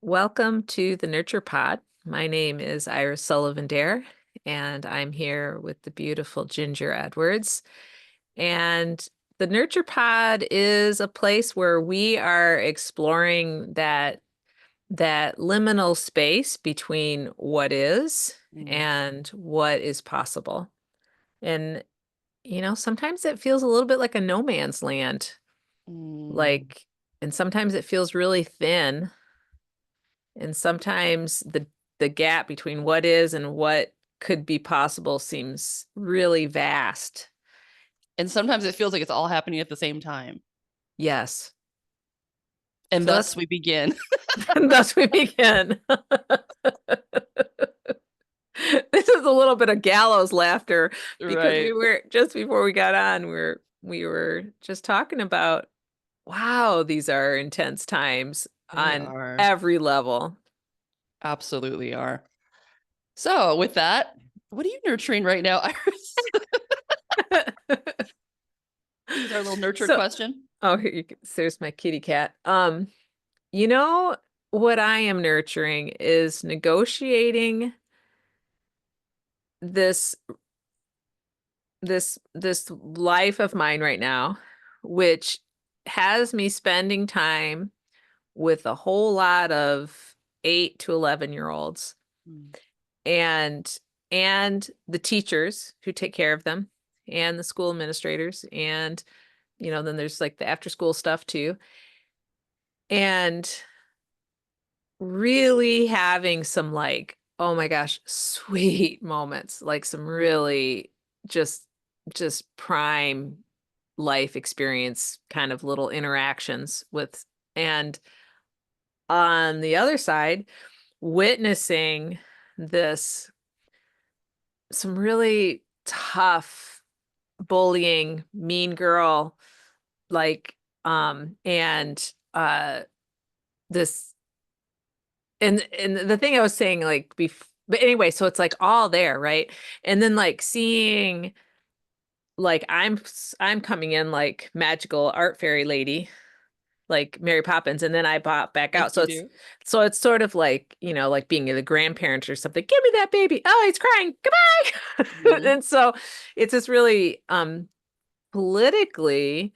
Welcome to the Nurture Pod. My name is Iris Sullivan-Dare, and I'm here with the beautiful Ginger Edwards. And the Nurture Pod is a place where we are exploring that liminal space between what is Mm, and what is possible. And sometimes it feels a little bit like a no man's land, mm. like, and sometimes it feels really thin. And sometimes the gap between what is and what could be possible seems really vast. And sometimes it feels like it's all happening at the same time. Yes. And So thus that's we begin. thus we begin. This is a little bit of gallows laughter because we Right. were just before we got on, we were just talking about, wow, these are intense times They on are. every level. Absolutely are. So, with that, what are you nurturing right now, Iris? Use our little nurture So, question. oh, there's my kitty cat. You know, what I am nurturing is negotiating this this life of mine right now, which has me spending time with a whole lot of 8 to 11-year-olds Mm, and and the teachers who take care of them and the school administrators and then there's like the after school stuff too. And really having some like, oh my gosh, sweet moments, like some really just just prime life experience kind of little interactions with. And on the other side, witnessing this some really tough bullying, mean girl, like and this and the thing I was saying, like, but anyway, so it's like all there, right? And then like seeing, like, I'm coming in like magical art fairy lady, like Mary Poppins, and then I pop back like out. So you it's do. so it's sort of like, like being the grandparent or something. Give me that baby. Oh, he's crying. Goodbye. Mhm. And so it's just really politically,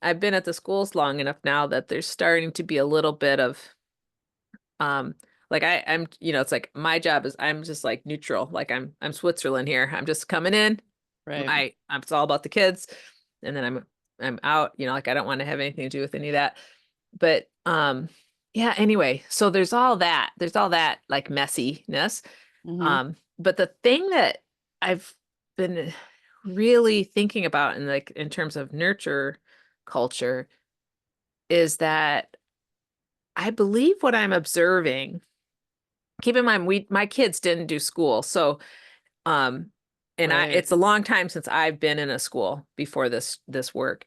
I've been at the schools long enough now that there's starting to be a little bit of um like I'm it's like my job is I'm just like neutral, like I'm Switzerland here. I'm just coming in. Right. I'm it's all about the kids, and then I'm out, like I don't want to have anything to do with any of that. But yeah, anyway, so there's all that like messiness. Hmm. But the thing that I've been really thinking about in, like, in terms of nurture culture, is that I believe what I'm observing. Keep in mind, my kids didn't do school, so um, and Right. it's a long time since I've been in a school before this work.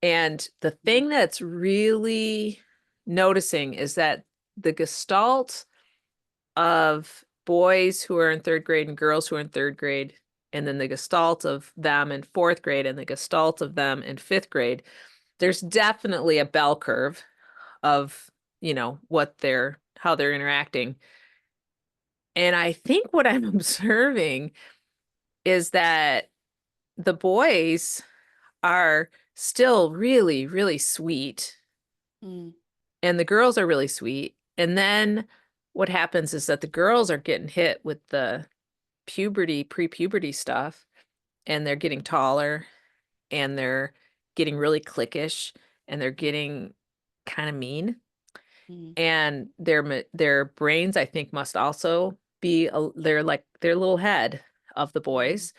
And the thing that's really noticing is that the gestalt of boys who are in third grade and girls who are in third grade, and then the gestalt of them in fourth grade and the gestalt of them in fifth grade, there's definitely a bell curve of, how they're interacting. And I think what I'm observing is that the boys are still really, really sweet, Mm, and the girls are really sweet. And then what happens is that the girls are getting hit with the pre-puberty stuff, and they're getting taller, and they're getting really cliquish, and they're getting kind of mean. mm, And their brains, I think, must also be they're like their little head of the mm. boys.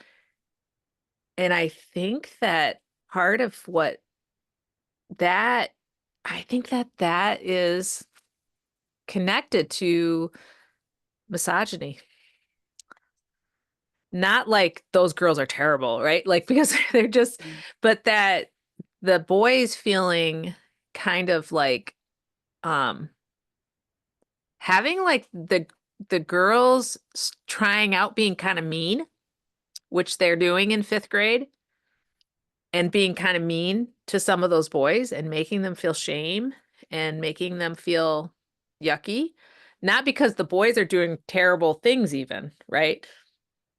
And I think that part of what that I think that that is connected to misogyny. Not like those girls are terrible, right? Like, because they're just, Mm. but that the boys feeling kind of like um having like the girls trying out being kind of mean, which they're doing in fifth grade, and being kind of mean to some of those boys and making them feel shame and making them feel yucky. not because the boys are doing terrible things even, right?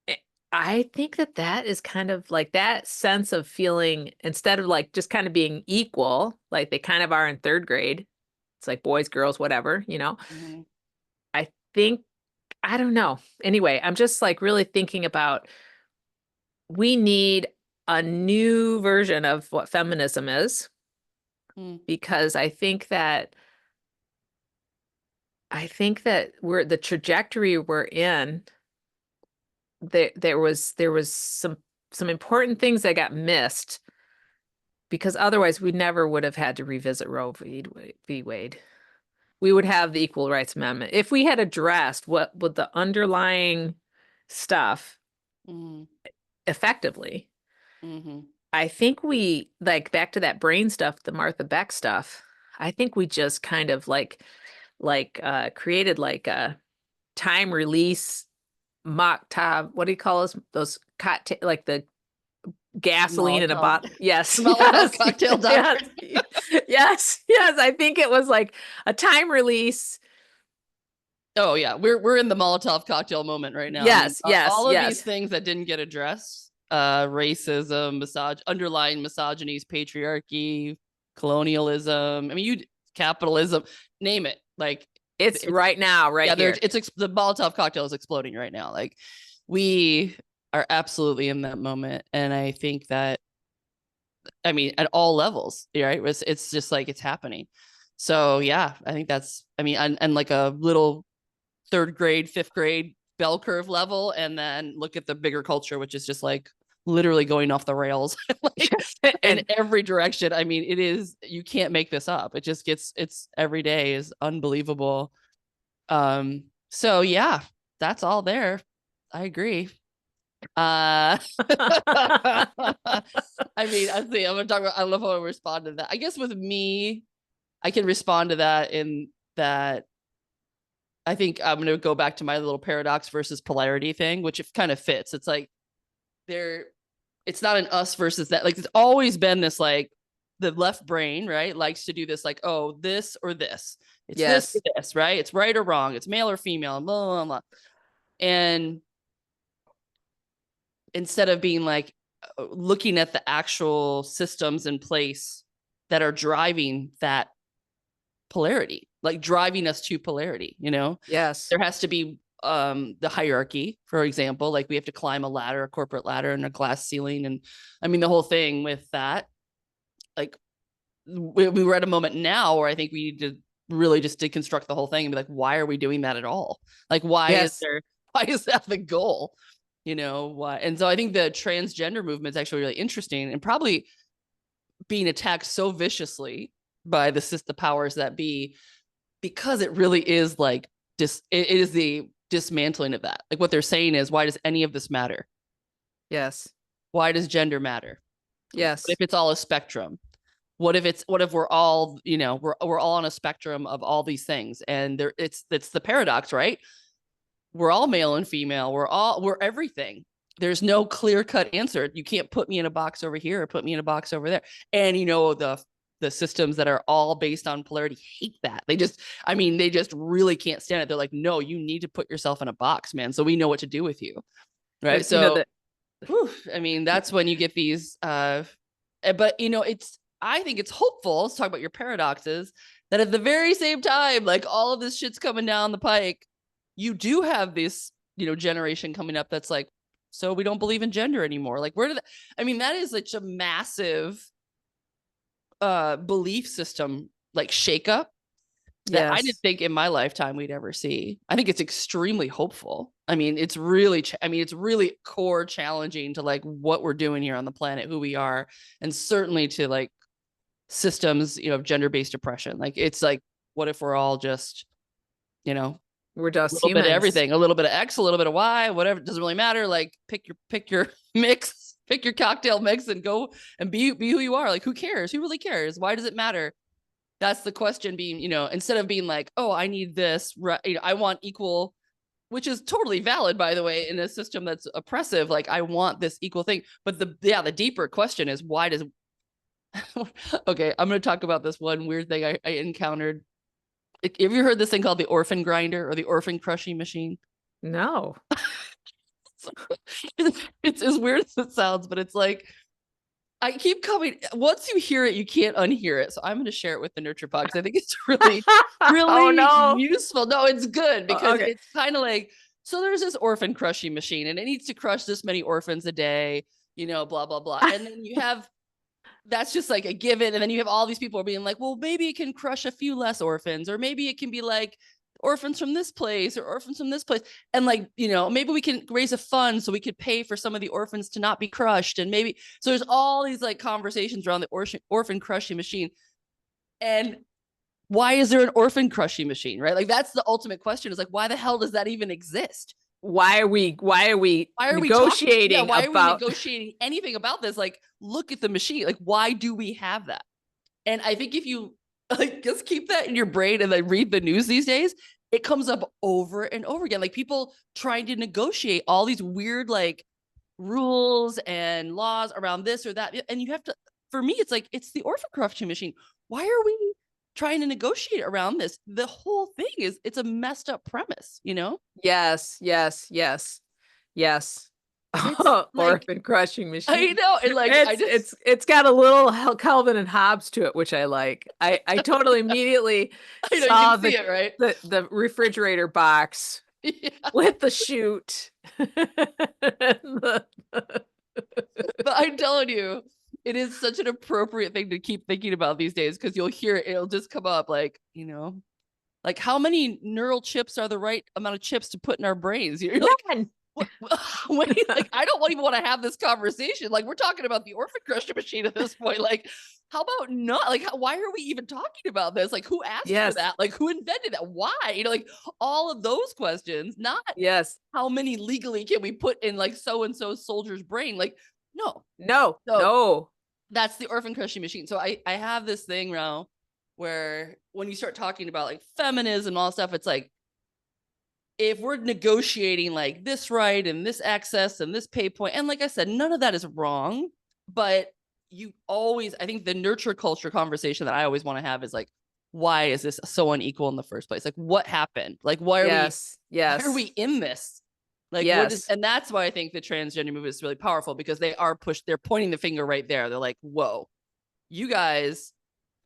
I I think that that is kind of like that sense of feeling instead of like just kind of being equal, like they kind of are in third grade. It's like boys, girls, whatever, you know. Mhm. I think I don't know. Anyway, I'm just like really thinking about we need a new version of what feminism is Mm. because I think that we're the trajectory we're in there was some important things that got missed because otherwise we never would have had to revisit v. Wade. We would have the Equal Rights Amendment. If we had addressed what would the underlying stuff Mhm. effectively, Mhm. I think we like back to that brain stuff, the Martha Beck stuff. I think we just kind of created like a time release mocktail. What do you call those cocktail like the gasoline in a Molotov. bottle? Yes, Molotov yes, cocktail yes, doctrine. yes, yes. I think it was like a time release. Oh yeah, we're in the Molotov cocktail moment right now. I mean, Yes, yes, all of these yes. things that didn't get addressed, racism, underlying misogynies, patriarchy, colonialism. I mean, capitalism, name it. Like It's it's right now, right yeah, here. the Molotov cocktail is exploding right now. Like we are absolutely in that moment, and I think that I mean at all levels, right? It's just like it's happening. So yeah, I think that's I mean, and like a little third grade, fifth grade bell curve level, and then look at the bigger culture, which is just like literally going off the rails like in And every direction. I mean, it is you can't make this up. It just gets it's every day is unbelievable. So yeah, that's all there. I agree. Uh I mean, I think I'm gonna talk about I love how I respond to that. I guess with me, I can respond to that in that I think I'm going to go back to my little paradox versus polarity thing, which it kind of fits. It's like there, it's not an us versus that. Like it's always been this like the left brain, right, likes to do this like, oh, this or this. It's this or yes, this, right? It's right or wrong. It's male or female, blah, blah, blah. And instead of being like looking at the actual systems in place that are driving that polarity, like driving us to polarity, you know, yes. there has to be the hierarchy, for example, like we have to climb a ladder, a corporate ladder and a glass ceiling. And I mean, the whole thing with that, like we're at a moment now where I think we need to really just deconstruct the whole thing and be like, why are we doing that at all? Like, Yes. why is that the goal? You know, why? And so I think the transgender movement is actually really interesting and probably being attacked so viciously by the powers that be because it really is like it is the dismantling of that. Like what they're saying is, why does any of this matter? Yes. Why does gender matter? What if Yes. it's all a spectrum? What if we're all, you know, we're all on a spectrum of all these things, and there it's the paradox, right? We're all male and female. We're everything. There's no clear cut answer. You can't put me in a box over here or put me in a box over there. And you know the systems that are all based on polarity hate that. I mean, they just really can't stand it. They're like, no, you need to put yourself in a box, man. So we know what to do with you. Right. But you know So, that whew, I mean, that's when you get these, but you know, I think it's hopeful. Let's talk about your paradoxes that at the very same time, like all of this shit's coming down the pike, you do have this, you know, generation coming up that's like, so we don't believe in gender anymore. Like, I mean, that is such a massive belief system like shakeup that I didn't yes. think in my lifetime we'd ever see. I think it's extremely hopeful. I mean, it's really, I mean, it's really core challenging to like what we're doing here on the planet, who we are, and certainly to like systems, you know, of gender-based oppression. Like, it's like, what if we're all just, you know, We're a just little bit of humans. everything, a little bit of X, a little bit of Y, whatever. It doesn't really matter. Like, pick your mix, pick your cocktail mix, and go and be who you are. Like, who cares? Who really cares? Why does it matter? That's the question being, you know, instead of being like, oh, I need this, you know, I want equal, which is totally valid, by the way, in a system that's oppressive. Like, I want this equal thing. But the deeper question is, why does, okay, I'm going to talk about this one weird thing I encountered Have you heard this thing called the orphan grinder or the orphan crushing machine? No. It's as weird as it sounds, but it's like I keep coming. Once you hear it, you can't unhear it. So I'm going to share it with the Nurture Pod because I think it's really, Oh really no. useful. No, it's good because Okay. it's kind of like, so there's this orphan crushing machine and it needs to crush this many orphans a day, blah, blah, blah. And then you have, that's just like a given. And then you have all these people being like, well, maybe it can crush a few less orphans, or maybe it can be like orphans from this place or orphans from this place. And like, maybe we can raise a fund so we could pay for some of the orphans to not be crushed. And maybe, so there's all these like conversations around the orphan crushing machine. And why is there an orphan crushing machine, right? Like that's the ultimate question is like, why the hell does that even exist? Why are we negotiating why are we about negotiating anything about this? Like, look at the machine. Like, why do we have that? And I think if you like just keep that in your brain and then read the news these days, it comes up over and over again. Like people trying to negotiate all these weird like rules and laws around this or that. And you have to, for me, it's like, it's the orphan corruption machine. Why are we trying to negotiate around this? The whole thing is, it's a messed up premise, Yes, yes, yes, yes. It's like, Orphan crushing I machine. know. And like, It's got a little Calvin and Hobbes to it, which I like. I totally immediately I know you saw can see it, right? the refrigerator box Yeah. with the chute. But I'm telling you, it is such an appropriate thing to keep thinking about these days because you'll hear it, it'll just come up like, like how many neural chips are the right amount of chips to put in our brains? You're like, like, I don't even want to have this conversation. Like, we're talking about the orphan crusher machine at this point. Like, how about not? Like, why are we even talking about this? Like, who asked for that? Like, who invented that? Why? Like all of those questions, not yes. how many legally can we put in like so and so soldier's brain? Like, no. No. That's the orphan crushing machine. So I have this thing now where when you start talking about like feminism and all stuff, it's like, if we're negotiating like this right and this access and this pay point, and like I said, none of that is wrong, but you always, I think the nurture culture conversation that I always want to have is like, why is this so unequal in the first place? Like what happened? Like why are we in this? Like what is, and that's why I think the transgender movement is really powerful because they're pointing the finger right there. They're like, whoa, you guys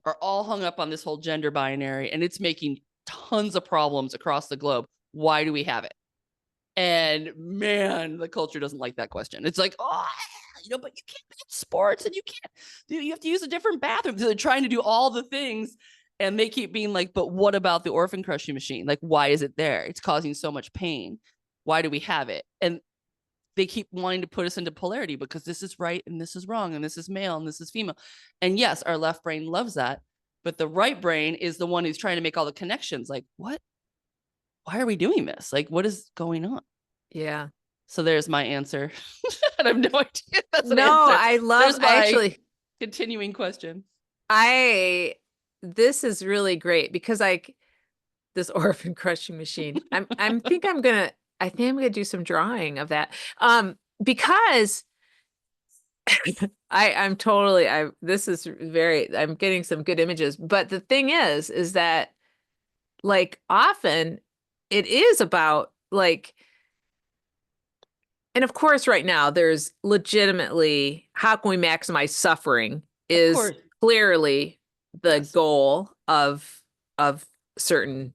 are all hung up on this whole gender binary and it's making tons of problems across the globe. Why do we have it? And man, the culture doesn't like that question. It's like, oh, but you can't play sports and you have to use a different bathroom. So they're trying to do all the things and they keep being like, but what about the orphan crushing machine? Like, why is it there? It's causing so much pain. Why do we have it? And they keep wanting to put us into polarity because this is right and this is wrong and this is male and this is female. And yes, our left brain loves that, but the right brain is the one who's trying to make all the connections. Like, what? Why are we doing this? Like, what is going on? Yeah. So there's my answer. And I have no idea. That's an no, answer. I love actually continuing question. This is really great because this orphan crushing machine. I think I'm gonna do some drawing of that. Because I'm getting some good images. But the thing is that like often it is about like, and of course right now there's legitimately how can we maximize suffering is clearly the goal of certain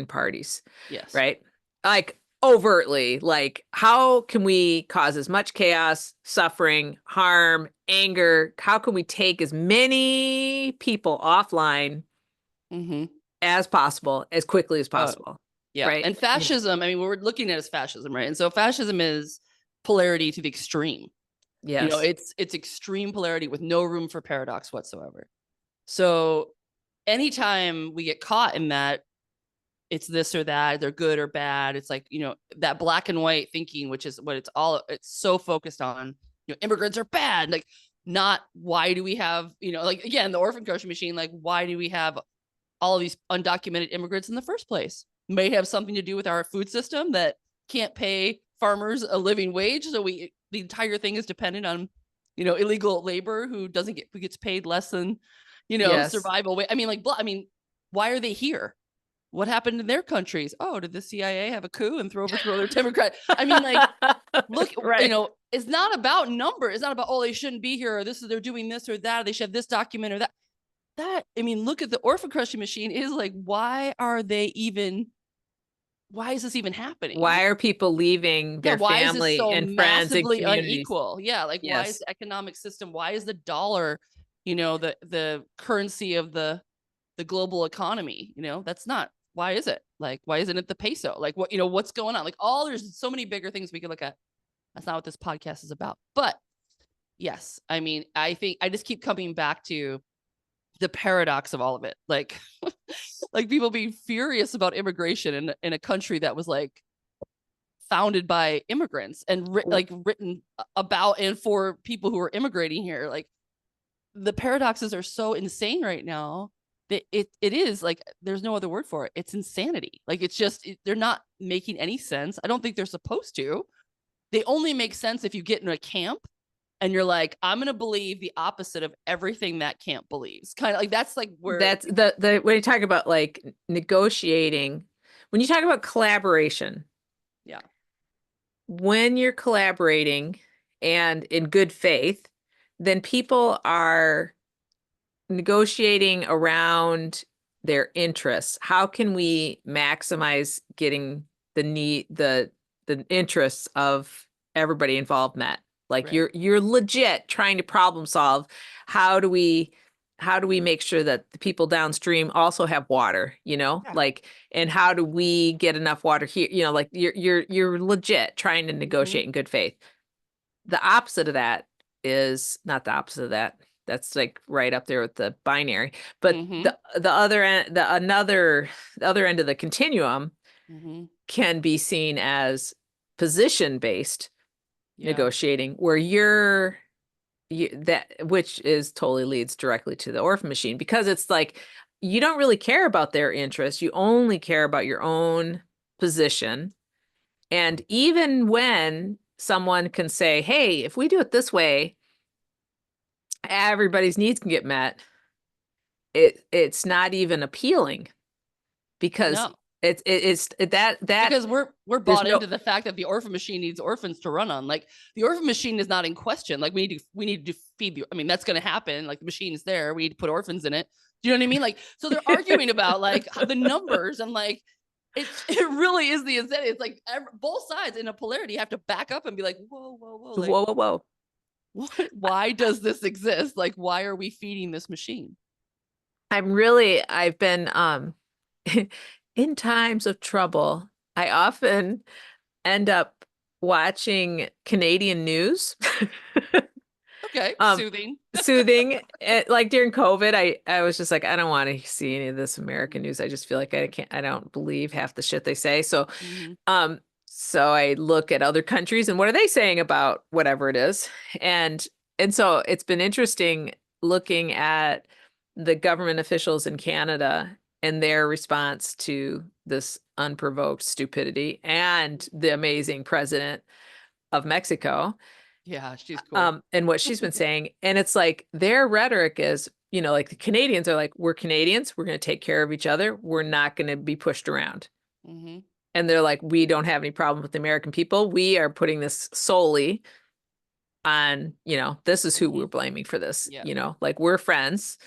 parties. Yes. Right? Like overtly, like how can we cause as much chaos, suffering, harm, anger? How can we take as many people offline as possible, as quickly as possible? Yeah. Right. And fascism, I mean, what we're looking at is fascism, right? And so fascism is polarity to the extreme. Yes. It's extreme polarity with no room for paradox whatsoever. So anytime we get caught in that, it's this or that, they're good or bad. It's like, that black and white thinking, which is what it's so focused on, immigrants are bad. Like, not why do we have, like, again, the orphan crushing machine, like, why do we have all of these undocumented immigrants in the first place? May have something to do with our food system that can't pay farmers a living wage. So the entire thing is dependent on, illegal labor who gets paid less than, survival wage. I mean, Why are they here? What happened in their countries? Oh, did the CIA have a coup and overthrow their Democrat? I mean, like, look, Right. it's not about number. It's not about, oh, they shouldn't be here, or they're doing this or that, or they should have this document or that. I mean, look at the orphan crushing machine. Is like, why is this even happening? Why are people leaving Yeah, their why is this family so and friends and massively communities? unequal? Yeah, like, why is Yes. the economic system, why is the dollar, the currency of the global economy? That's not, why is it? Like, why isn't it the peso? Like, what's going on? Like, there's so many bigger things we could look at. That's not what this podcast is about. But yes, I mean, I think I just keep coming back to the paradox of all of it. Like, like people being furious about immigration in a country that was like founded by immigrants and written about and for people who are immigrating here. Like, the paradoxes are so insane right now that it is like, there's no other word for it. It's insanity. Like, it's just, they're not making any sense. I don't think they're supposed to. They only make sense if you get in a camp and you're like, I'm going to believe the opposite of everything that camp believes. Kind of like, that's like where, That's the when you talk about like negotiating, when you talk about collaboration, yeah, when you're collaborating and in good faith, then people are negotiating around their interests. How can we maximize getting the interests of everybody involved met? Like, right. you're legit trying to problem solve. How do we make sure that the people downstream also have water, Yeah. like, and how do we get enough water here? Like, you're legit trying to Mm-hmm. negotiate in good faith. The opposite of that is not the opposite of that. That's like right up there with the binary. But Mm-hmm. the other end, the other end of the continuum Mm-hmm. can be seen as position based Yeah. negotiating, where which is totally leads directly to the orphan machine, because it's like you don't really care about their interests. You only care about your own position. And even when someone can say, hey, if we do it this way, everybody's needs can get met, it's not even appealing, because No, it's that because we're there's bought no. into the fact that the orphan machine needs orphans to run on. Like, the orphan machine is not in question. Like, we need to feed the, I mean, that's going to happen. Like, the machine is there. We need to put orphans in it. Do you know what I mean? Like, so they're arguing about like the numbers, and like, it really is the incentive. It's like both sides in a polarity have to back up and be like, whoa, whoa, whoa. Like, Whoa, whoa, whoa. why does this exist? Like, why are we feeding this machine? I've been in times of trouble, I often end up watching Canadian news. Okay, um soothing. Soothing. Like during COVID, I was just like, I don't want to see any of this American news. I just feel like I don't believe half the shit they say. So Mm-hmm. so I look at other countries and what are they saying about whatever it is. And so it's been interesting looking at the government officials in Canada and their response to this unprovoked stupidity, and the amazing president of Mexico, Yeah, she's cool. and what she's been saying. And it's like their rhetoric is, like the Canadians are like, we're Canadians, we're going to take care of each other, we're not going to be pushed around. Mm-hmm. And they're like, we don't have any problem with the American people. We are putting this solely on, this is who Mm-hmm. we're blaming for this. Yeah. Like, we're friends.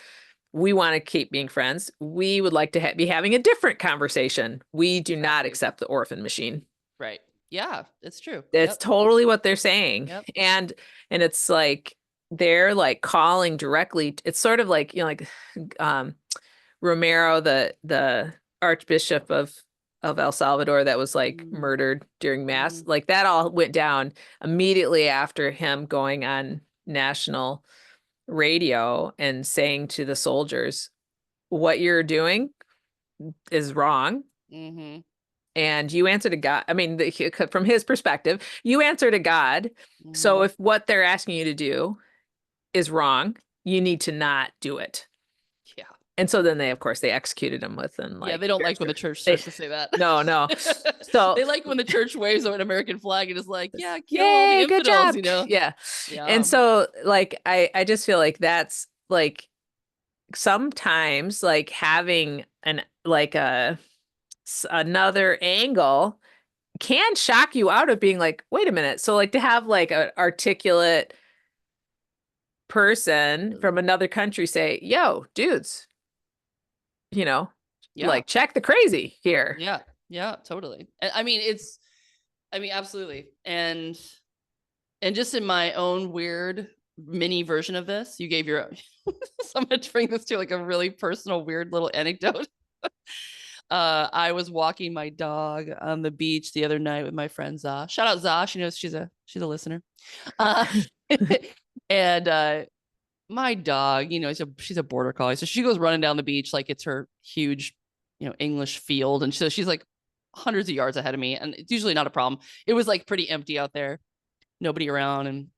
We want to keep being friends. We would like to be having a different conversation. We do not Exactly. accept the orphan machine. Right. Yeah, it's true. That's Yep. totally what they're saying. Yep. And it's like they're like calling directly. It's sort of like, like um Romero, the Archbishop of El Salvador, that was like Mm-hmm. murdered during mass. Mm-hmm. Like, that all went down immediately after him going on national radio and saying to the soldiers, what you're doing is wrong. Mm-hmm. And you answer to God. I mean, from his perspective, you answer to God. Mm-hmm. So if what they're asking you to do is wrong, you need to not do it. Yeah. And so then of course, they executed him within Yeah, like they don't very like when the short. church starts to say that. No, no. So They like when the church waves an American flag and is like, yeah, kill all the yay, good infidels, job. Yeah. Yeah. And so like I just feel like that's like sometimes like having an like another angle can shock you out of being like, wait a minute. So like to have like an articulate person from another country say, yo, dudes, you know, Yeah. like check the crazy here. Yeah. Yeah, totally. I mean, absolutely. And just in my own weird mini version of this, you gave your own. So I'm going to bring this to like a really personal, weird little anecdote. I was walking my dog on the beach the other night with my friend Za. Shout out Za. She knows she's a listener. Uh, and my dog, she's a border collie, so she goes running down the beach like it's her huge, English field, and so she's like hundreds of yards ahead of me, and it's usually not a problem. It was like pretty empty out there, nobody around, and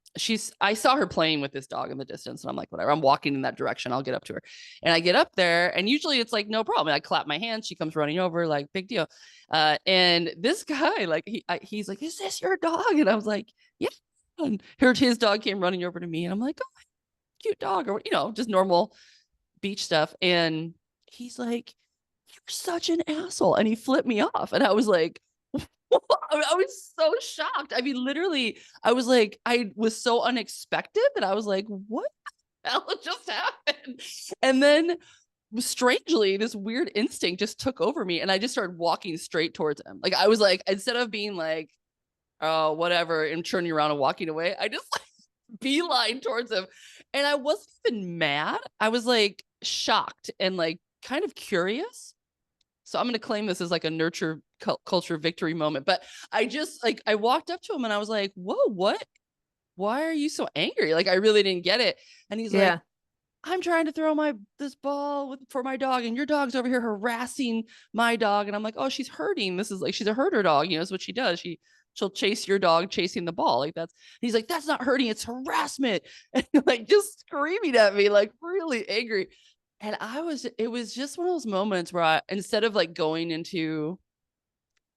I saw her playing with this dog in the distance, and I'm like, whatever, I'm walking in that direction, I'll get up to her. And I get up there, and usually it's like no problem. I clap my hands, she comes running over, like big deal. And this guy, like he's like, is this your dog? And I was like, yeah. And his dog came running over to me, and I'm like, oh, cute dog, or just normal beach stuff. And he's like, you're such an asshole, and he flipped me off, and I was like, I was so shocked. I mean, literally, I was like, I was so unexpected that I was like, what the hell just happened? And then strangely, this weird instinct just took over me, and I just started walking straight towards him. Like, I was like, instead of being like, oh, whatever, and turning around and walking away, I just like beeline towards him. And I wasn't even mad. I was like shocked and like kind of curious. So I'm going to claim this as like a nurture culture victory moment. But I just like, I walked up to him and I was like, whoa, what? Why are you so angry? Like, I really didn't get it. And he's like, Yeah. I'm trying to throw this ball for my dog, and your dog's over here harassing my dog. And I'm like, oh, she's herding. This is like, she's a herder dog. That's what she does. She'll chase your dog chasing the ball. Like he's like, that's not herding, it's harassment. And like just screaming at me, like really angry. And it was just one of those moments where instead of like going into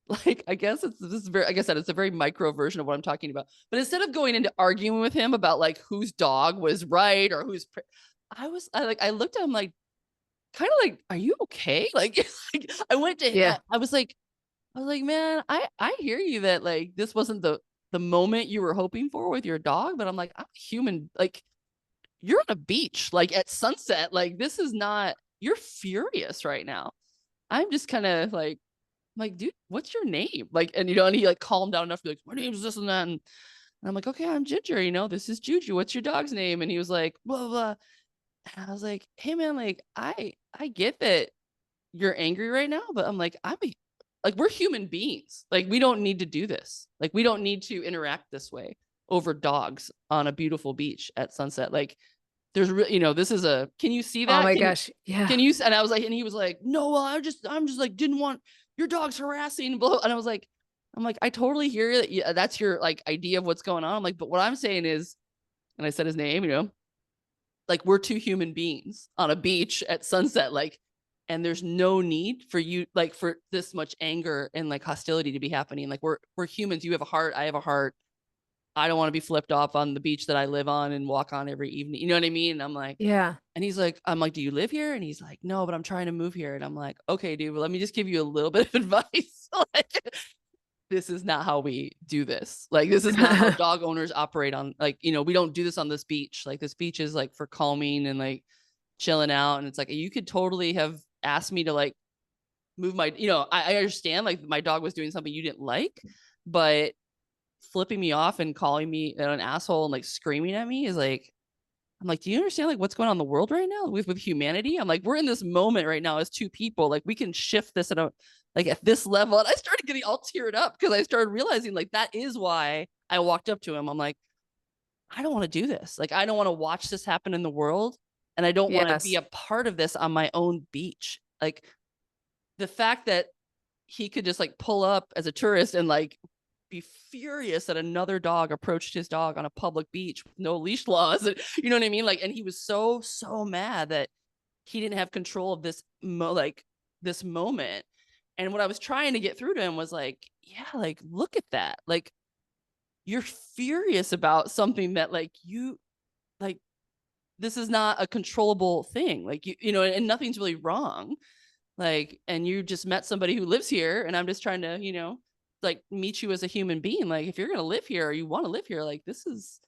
like, I guess like I said, it's a very micro version of what I'm talking about. But instead of going into arguing with him about like whose dog was right or I looked at him like, kind of like, are you okay? Like, I went to him. Yeah. I was like, man, I hear you that like this wasn't the moment you were hoping for with your dog, but I'm like, I'm human. Like, you're on a beach, like at sunset. Like, this is not, you're furious right now. I'm just kind of like, dude, what's your name? Like, and and he like calmed down enough to be like, my name's this and that. And I'm like, okay, I'm Ginger, this is Juju. What's your dog's name? And he was like, blah, blah. And I was like, hey man, like I get that you're angry right now, but I'm like, like, we're human beings. Like, we don't need to do this. Like, we don't need to interact this way over dogs on a beautiful beach at sunset. Like, this is can you see Oh that? my gosh. Yeah. Can you? And I was like, and he was like, no, well, I'm just like, didn't want your dog's harassing. Blah. And I'm like, I totally hear that. Yeah, that's your like idea of what's going on. I'm like, but what I'm saying is, and I said his name, like, we're two human beings on a beach at sunset. Like, and there's no need for you, like, for this much anger and like hostility to be happening. Like, we're humans. You have a heart. I have a heart. I don't want to be flipped off on the beach that I live on and walk on every evening. You know what I mean? And I'm like, Yeah. and he's like, I'm like, do you live here? And he's like, no, but I'm trying to move here. And I'm like, okay, dude, well, let me just give you a little bit of advice. Like, this is not how we do this. Like, this is not how dog owners operate on, like, we don't do this on this beach. Like, this beach is like for calming and like chilling out. And it's like, you could totally have asked me to like move my, I understand like my dog was doing something you didn't like, but flipping me off and calling me an asshole and like screaming at me is like, I'm like, do you understand like what's going on in the world right now with humanity? I'm like, we're in this moment right now as two people. Like, we can shift this like at this level. And I started getting all teared up because I started realizing like that is why I walked up to him. I'm like, I don't want to do this. Like, I don't want to watch this happen in the world. And I don't want to be Yes. a part of this on my own beach. Like, the fact that he could just like pull up as a tourist and like be furious that another dog approached his dog on a public beach with no leash laws. And, you know what I mean? Like, and he was so mad that he didn't have control of this moment. And what I was trying to get through to him was like, yeah, like, look at that. Like, you're furious about something that like you like this is not a controllable thing. Like, you know, and nothing's really wrong. Like, and you just met somebody who lives here, and I'm just trying to, you know, like meet you as a human being. Like, if you're going to live here or you want to live here, like, this is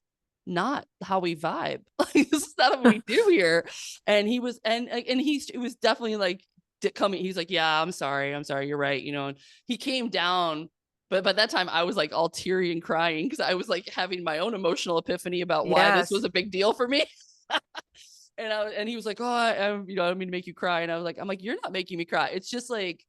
not how we vibe. Like, this is not what we do here. And he was, and it was definitely like coming. He's like, yeah, I'm sorry. You're right. You know, and he came down. But by that time, I was like all teary and crying because I was like having my own emotional epiphany about why this was Yes. a big deal for me. And he was like, oh, you know, I don't mean to make you cry. And I'm like, you're not making me cry. It's just like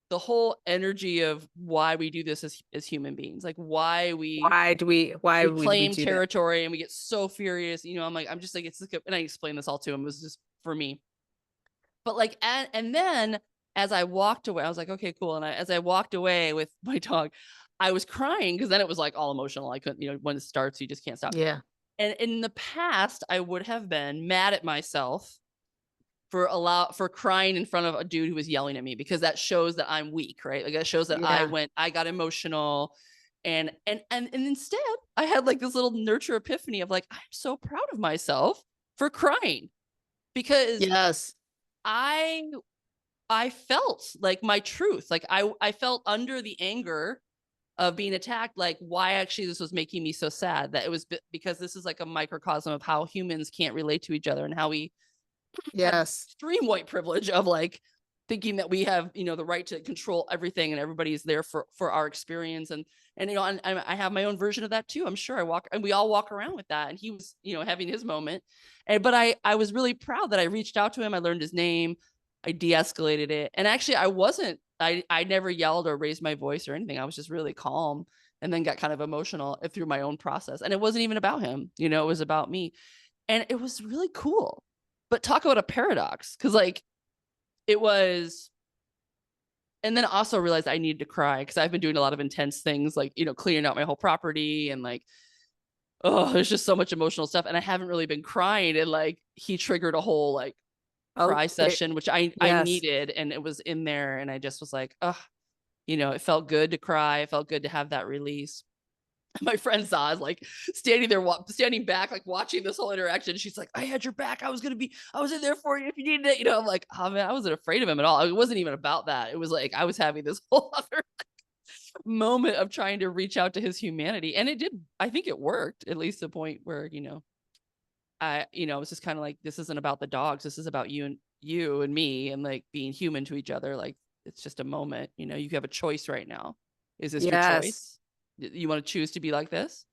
the whole energy of why we do this as human beings, like why Why we would we claim do that? territory and we get so furious. You know, I'm just like, it's like, and I explained this all to him. It was just for me. But like, and then as I walked away, I was like, okay, cool. And as I walked away with my dog, I was crying because then it was like all emotional. I couldn't, you know, when it starts, you just can't stop. Yeah. And in the past, I would have been mad at myself for crying in front of a dude who was yelling at me, because that shows that I'm weak, right? Like that shows that Yeah. I got emotional. And instead I had like this little nurture epiphany of like, I'm so proud of myself for crying, because Yes. I I felt like my truth. Like I felt under the anger of being attacked, like why actually this was making me so sad, that it was because this is like a microcosm of how humans can't relate to each other, and how we have Yes. extreme white privilege of like thinking that we have, you know, the right to control everything, and everybody's there for our experience. And you know, and I have my own version of that too. I'm sure we all walk around with that. And he was, you know, having his moment. But I was really proud that I reached out to him. I learned his name. I de-escalated it. And actually I never yelled or raised my voice or anything. I was just really calm, and then got kind of emotional through my own process. And it wasn't even about him, you know, it was about me. And it was really cool. But talk about a paradox, because like it was, and then also realized I needed to cry because I've been doing a lot of intense things, like, you know, clearing out my whole property, and like, oh, there's just so much emotional stuff, and I haven't really been crying. And like he triggered a whole like Oh, cry session, which I yes. needed, and it was in there, and I just was like, oh, you know, it felt good to cry. It felt good to have that release. My friend Zaz like standing back, like watching this whole interaction. She's like, I had your back. I was in there for you if you needed it. You know, I'm like, oh man, I wasn't afraid of him at all. It wasn't even about that. It was like I was having this whole other moment of trying to reach out to his humanity. And it did, I think it worked, at least to the point where, you know, you know, it was just kind of like, this isn't about the dogs. This is about you and me, and like being human to each other. Like, it's just a moment, you know, you have a choice right now. Is this your Yes. choice? You want to choose to be like this?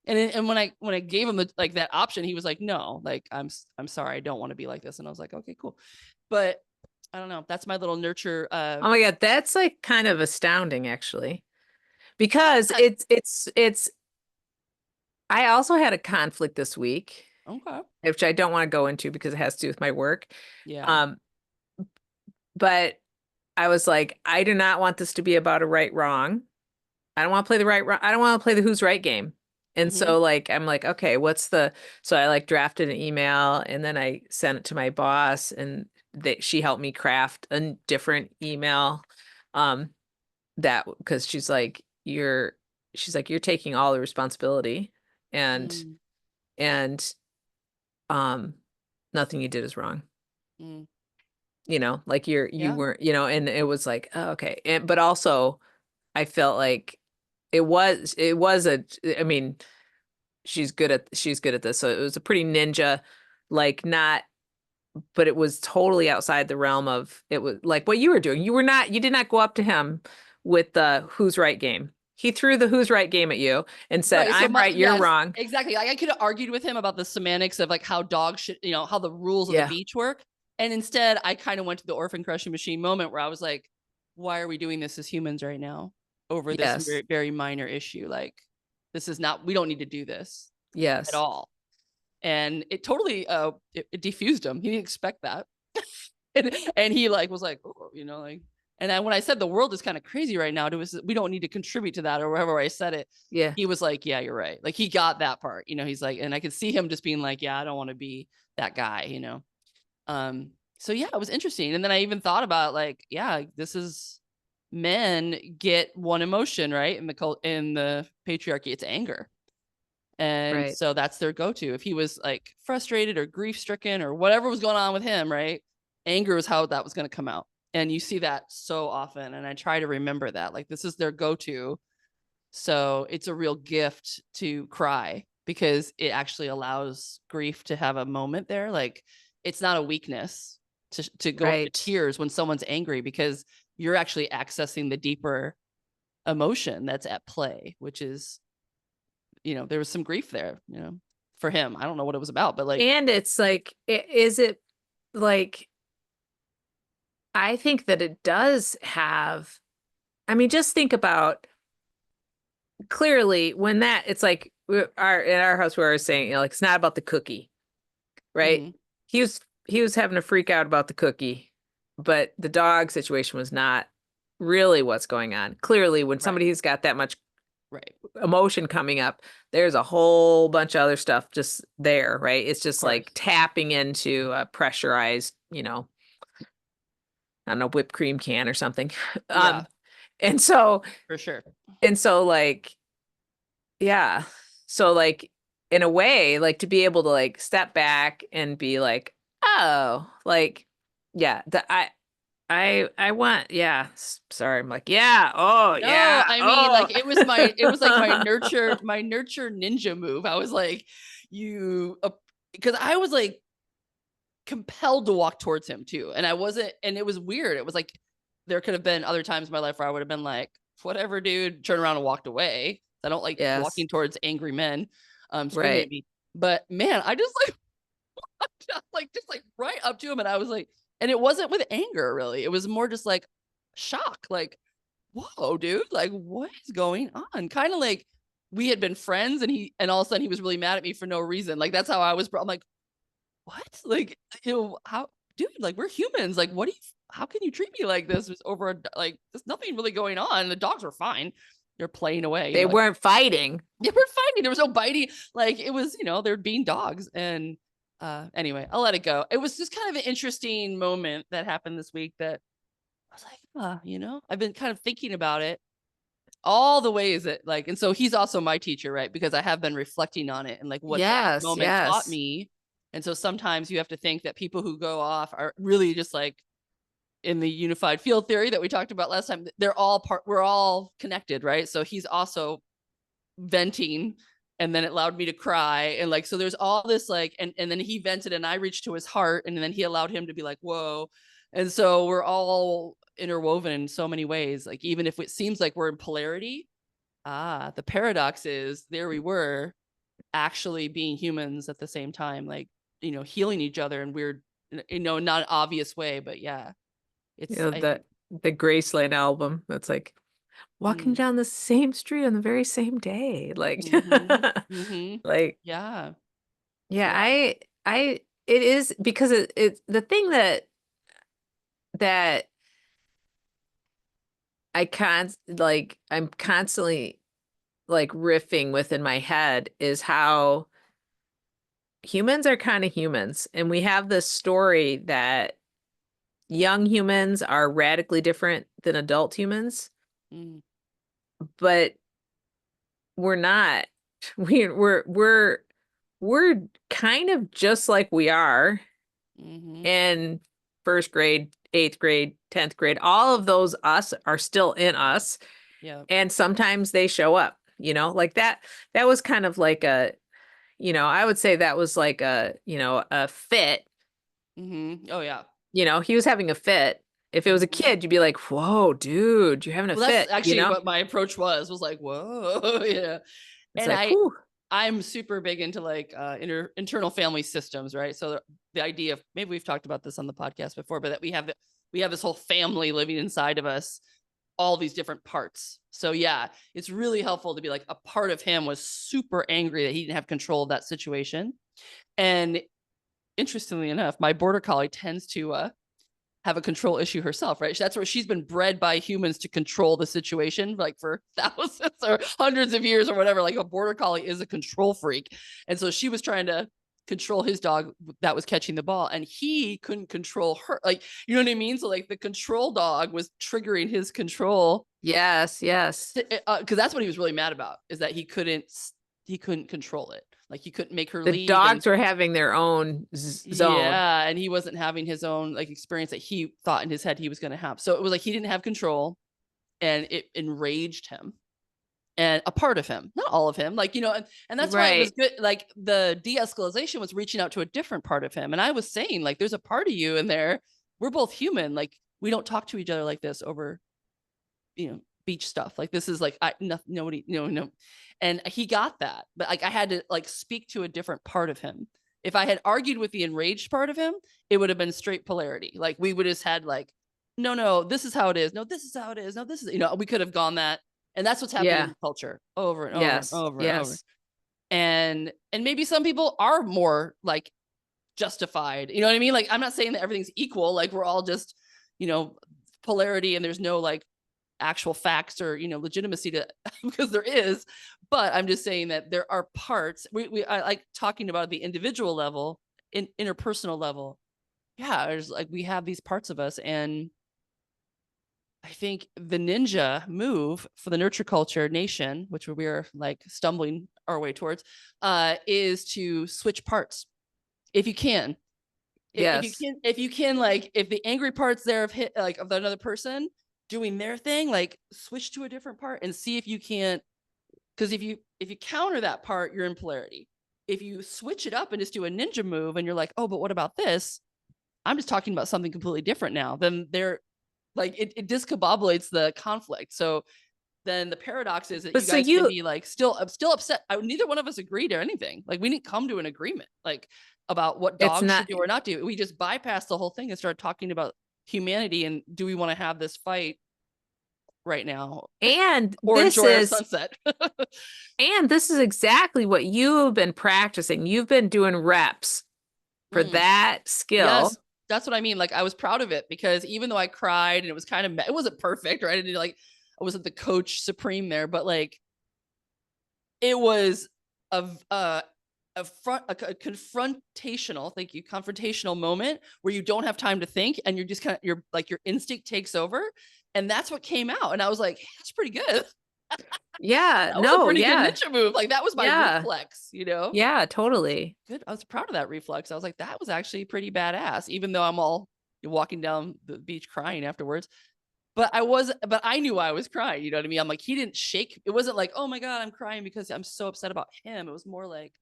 And when I gave him like that option, he was like, no, like I'm sorry, I don't want to be like this. And I was like, okay, cool. But I don't know. That's my little nurture. Oh my God, that's like kind of astounding actually. Because it's I also had a conflict this week, Okay. which I don't want to go into because it has to do with my work. Yeah. Um, but I was like, I do not want this to be about a right wrong. I don't want to play the right wrong. I don't want to play the who's right game. And Mm-hmm. so like I'm like, okay, so I like drafted an email and then I sent it to my boss and she helped me craft a different email. Um, that because she's like, you're taking all the responsibility and Mm, and um nothing you did is wrong. mm. You know, like you Yeah. weren't, you know, and it was like, oh, okay. And but also I felt like it was I mean, she's good at this. So it was a pretty ninja, like not, but it was totally outside the realm of it was like what you were doing. You did not go up to him with the who's right game. He threw the who's right game at you and said, Right. So I'm right, you're yes, wrong. exactly. Like I could have argued with him about the semantics of like how dogs should, you know, how the rules of the Yeah. beach work. And instead I kind of went to the orphan crushing machine moment where I was like, why are we doing this as humans right now over this Yes. very, very minor issue? Like, this is not, we don't need to do this at Yes. all. And it totally it diffused him. He didn't expect that. And he like was like, oh, you know, like, and when I said the world is kind of crazy right now, we don't need to contribute to that, or wherever I said it, Yeah. he was like, yeah, you're right. Like he got that part, you know, he's like, and I could see him just being like, yeah, I don't want to be that guy, you know. So yeah, it was interesting. And then I even thought about like, yeah, this is, men get one emotion, right? In the patriarchy, it's anger. And Right. so that's their go-to. If he was like frustrated or grief stricken or whatever was going on with him, right? Anger was how that was going to come out. And you see that so often. And I try to remember that. Like, this is their go-to. So it's a real gift to cry because it actually allows grief to have a moment there. Like, it's not a weakness to go into Right. tears when someone's angry, because you're actually accessing the deeper emotion that's at play, which is, there was some grief there, for him. I don't know what it was about, but like, And it's like, is it like, I think that it does have, I mean, just think about clearly when that, it's like in our house, we were saying, like, it's not about the cookie, right? mm-hmm, He was having a freak out about the cookie, but the dog situation was not really what's going on. Clearly, when right, somebody's got that much right, emotion coming up, there's a whole bunch of other stuff just there, right? It's of just course. like tapping into a pressurized, I don't know, whipped cream can or something. Yeah, And so, for sure. like, yeah. So like in a way, like to be able to like step back and be like, oh, like, yeah, I want, yeah. Sorry. I'm like, yeah, oh, No, yeah, I mean, oh. like, it was like my nurture ninja move. I was like, because I was like compelled to walk towards him too. And I wasn't, and it was weird. It was like, there could have been other times in my life where I would have been like, whatever, dude, turn around and walked away. I don't like Yes, walking towards angry men, screaming at right. me. But man, I just like, just like right up to him. And I was like, and it wasn't with anger really. It was more just like shock. Like, whoa, dude, like what is going on? Kind of like we had been friends and all of a sudden he was really mad at me for no reason. Like, that's how I was. I'm like, what? Like, how, dude, like, we're humans. Like, how can you treat me like this? Was over like, there's nothing really going on. The dogs were fine. They're playing away, They like, weren't fighting. they were fighting. There was no biting. Like, it was, they're being dogs. And anyway, I'll let it go. It was just kind of an interesting moment that happened this week that I was like, I've been kind of thinking about it, all the ways that, like, and so he's also my teacher, right? Because I have been reflecting on it and like what that Yes, moment taught yes. me. And so sometimes you have to think that people who go off are really just like, in the unified field theory that we talked about last time, we're all connected, right? So he's also venting, and then it allowed me to cry, and like, so there's all this like, and then he vented and I reached to his heart, and then he allowed him to be like, whoa. And so we're all interwoven in so many ways. Like, even if it seems like we're in polarity, the paradox is there we were actually being humans at the same time, like, healing each other in weird, not obvious way, but yeah, You it's, know, I the think, the Graceland album. That's like walking mm, down the same street on the very same day. Like, mm-hmm, mm-hmm, like, yeah, yeah, yeah, it is because it's the thing that I'm constantly like riffing within my head is how humans are kind of humans. And we have this story that young humans are radically different than adult humans, mm, but we're not. We're kind of just like we are mm-hmm, in first grade, eighth grade, 10th grade. All of those us are still in us. yeah, And sometimes they show up, like that was kind of like I would say that was like a fit. mm-hmm, oh yeah. He was having a fit. If it was a Mm-hmm. kid, you'd be like, whoa, dude, you're having a Well, that's fit. actually what my approach was like, whoa, yeah. It's And like, whew. I'm super big into like internal family systems, right? So the idea of, maybe we've talked about this on the podcast before, but that we have this whole family living inside of us, all these different parts. So yeah, it's really helpful to be like, a part of him was super angry that he didn't have control of that situation. And interestingly enough, my border collie tends to have a control issue herself, right? That's where she's been bred by humans to control the situation, like for thousands or hundreds of years or whatever. Like, a border collie is a control freak. And so she was trying to control his dog that was catching the ball, and he couldn't control her. Like, you know what I mean? So like, the control dog was triggering his control, Yes, yes. because that's what he was really mad about, is that he couldn't he couldn't control it. Like he couldn't make her The leave, and dogs were having their own zone. yeah, and he wasn't having his own like experience that he thought in his head he was going to have. So it was like he didn't have control, and it enraged him. And a part of him, not all of him, like, and that's why it was Right. good. Like the de-escalation was reaching out to a different part of him. And I was saying, like, there's a part of you in there. We're both human. Like, we don't talk to each other like this over, beach stuff. Like, this is like, nobody, no. And he got that. But like, I had to like speak to a different part of him. If I had argued with the enraged part of him, it would have been straight polarity. Like, we would have had like, no, this is how it is. No, this is how it is. No, this is, we could have gone that. And that's what's happening in Yeah. the culture over and over and Yes. over and over. Yes. And maybe some people are more like justified. You know what I mean? Like, I'm not saying that everything's equal. Like, we're all just, polarity, and there's no like actual facts or, legitimacy to because there is. But I'm just saying that there are parts I like talking about the individual level, interpersonal level. Yeah, there's like we have these parts of us, and I think the ninja move for the nurture culture nation, which we are like stumbling our way towards, is to switch parts if you can. Yes. If you can, like, if the angry parts there of hit like of another person doing their thing, like switch to a different part and see if you can't. Because if you counter that part, you're in polarity. If you switch it up and just do a ninja move, and you're like, oh, but what about this? I'm just talking about something completely different now. Then they're like it discombobulates the conflict. So then the paradox is that But you so guys can you, be like still upset. Neither one of us agreed or anything. Like, we didn't come to an agreement like about what it's dogs not, should do or not do. We just bypassed the whole thing and started talking about humanity and do we want to have this fight right now and or this enjoy our is, sunset? and this is exactly what you have been practicing. You've been doing reps for Mm, that skill. yes, that's what I mean. Like, I was proud of it because even though I cried and it was kind of it wasn't perfect, right? I didn't like I wasn't the coach supreme there, but like it was a confrontational, thank you, confrontational moment where you don't have time to think and you're just kind of your instinct takes over, and that's what came out, and I was like, hey, that's pretty good. Yeah. That was a No. pretty good Yeah. ninja move. Like, that was my Yeah. reflex. Yeah. Totally. Good. I was proud of that reflex. I was like, that was actually pretty badass, even though I'm all walking down the beach crying afterwards. But I knew I was crying. You know what I mean? I'm like, he didn't shake. It wasn't like, oh my God, I'm crying because I'm so upset about him. It was more like,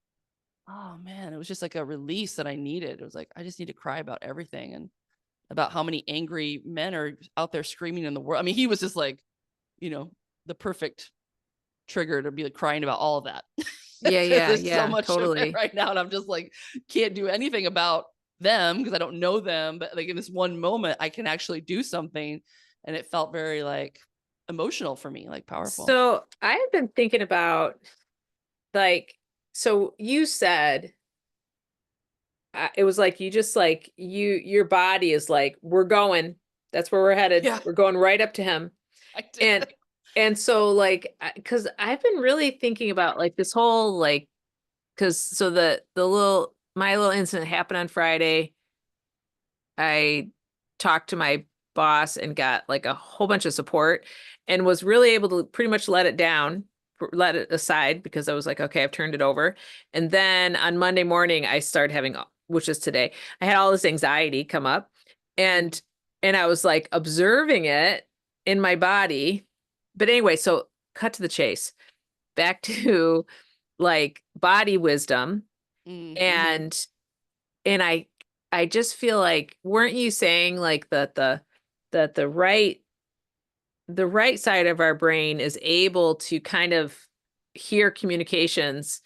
oh man, it was just like a release that I needed. It was like, I just need to cry about everything and about how many angry men are out there screaming in the world. I mean, he was just like, the perfect trigger to be like crying about all of that. Yeah. Because Yeah. there's so Yeah. much of it Totally. right now. And I'm just like, can't do anything about them because I don't know them. But like in this one moment, I can actually do something. And it felt very like emotional for me, like powerful. So I've been thinking about like, so you said, it was like, you just like, your body is like, we're going, that's where we're headed. Yeah, We're going right up to him. I did. And, and so like, cause I've been really thinking about like this whole, like, cause so my little incident happened on Friday. I talked to my boss and got like a whole bunch of support and was really able to pretty much let it aside because I was like, okay, I've turned it over. And then on Monday morning, I started having, which is today, I had all this anxiety come up, and I was like observing it in my body. But anyway, so cut to the chase, back to like body wisdom. Mm-hmm. And I just feel like, weren't you saying like that the right side of our brain is able to kind of hear communications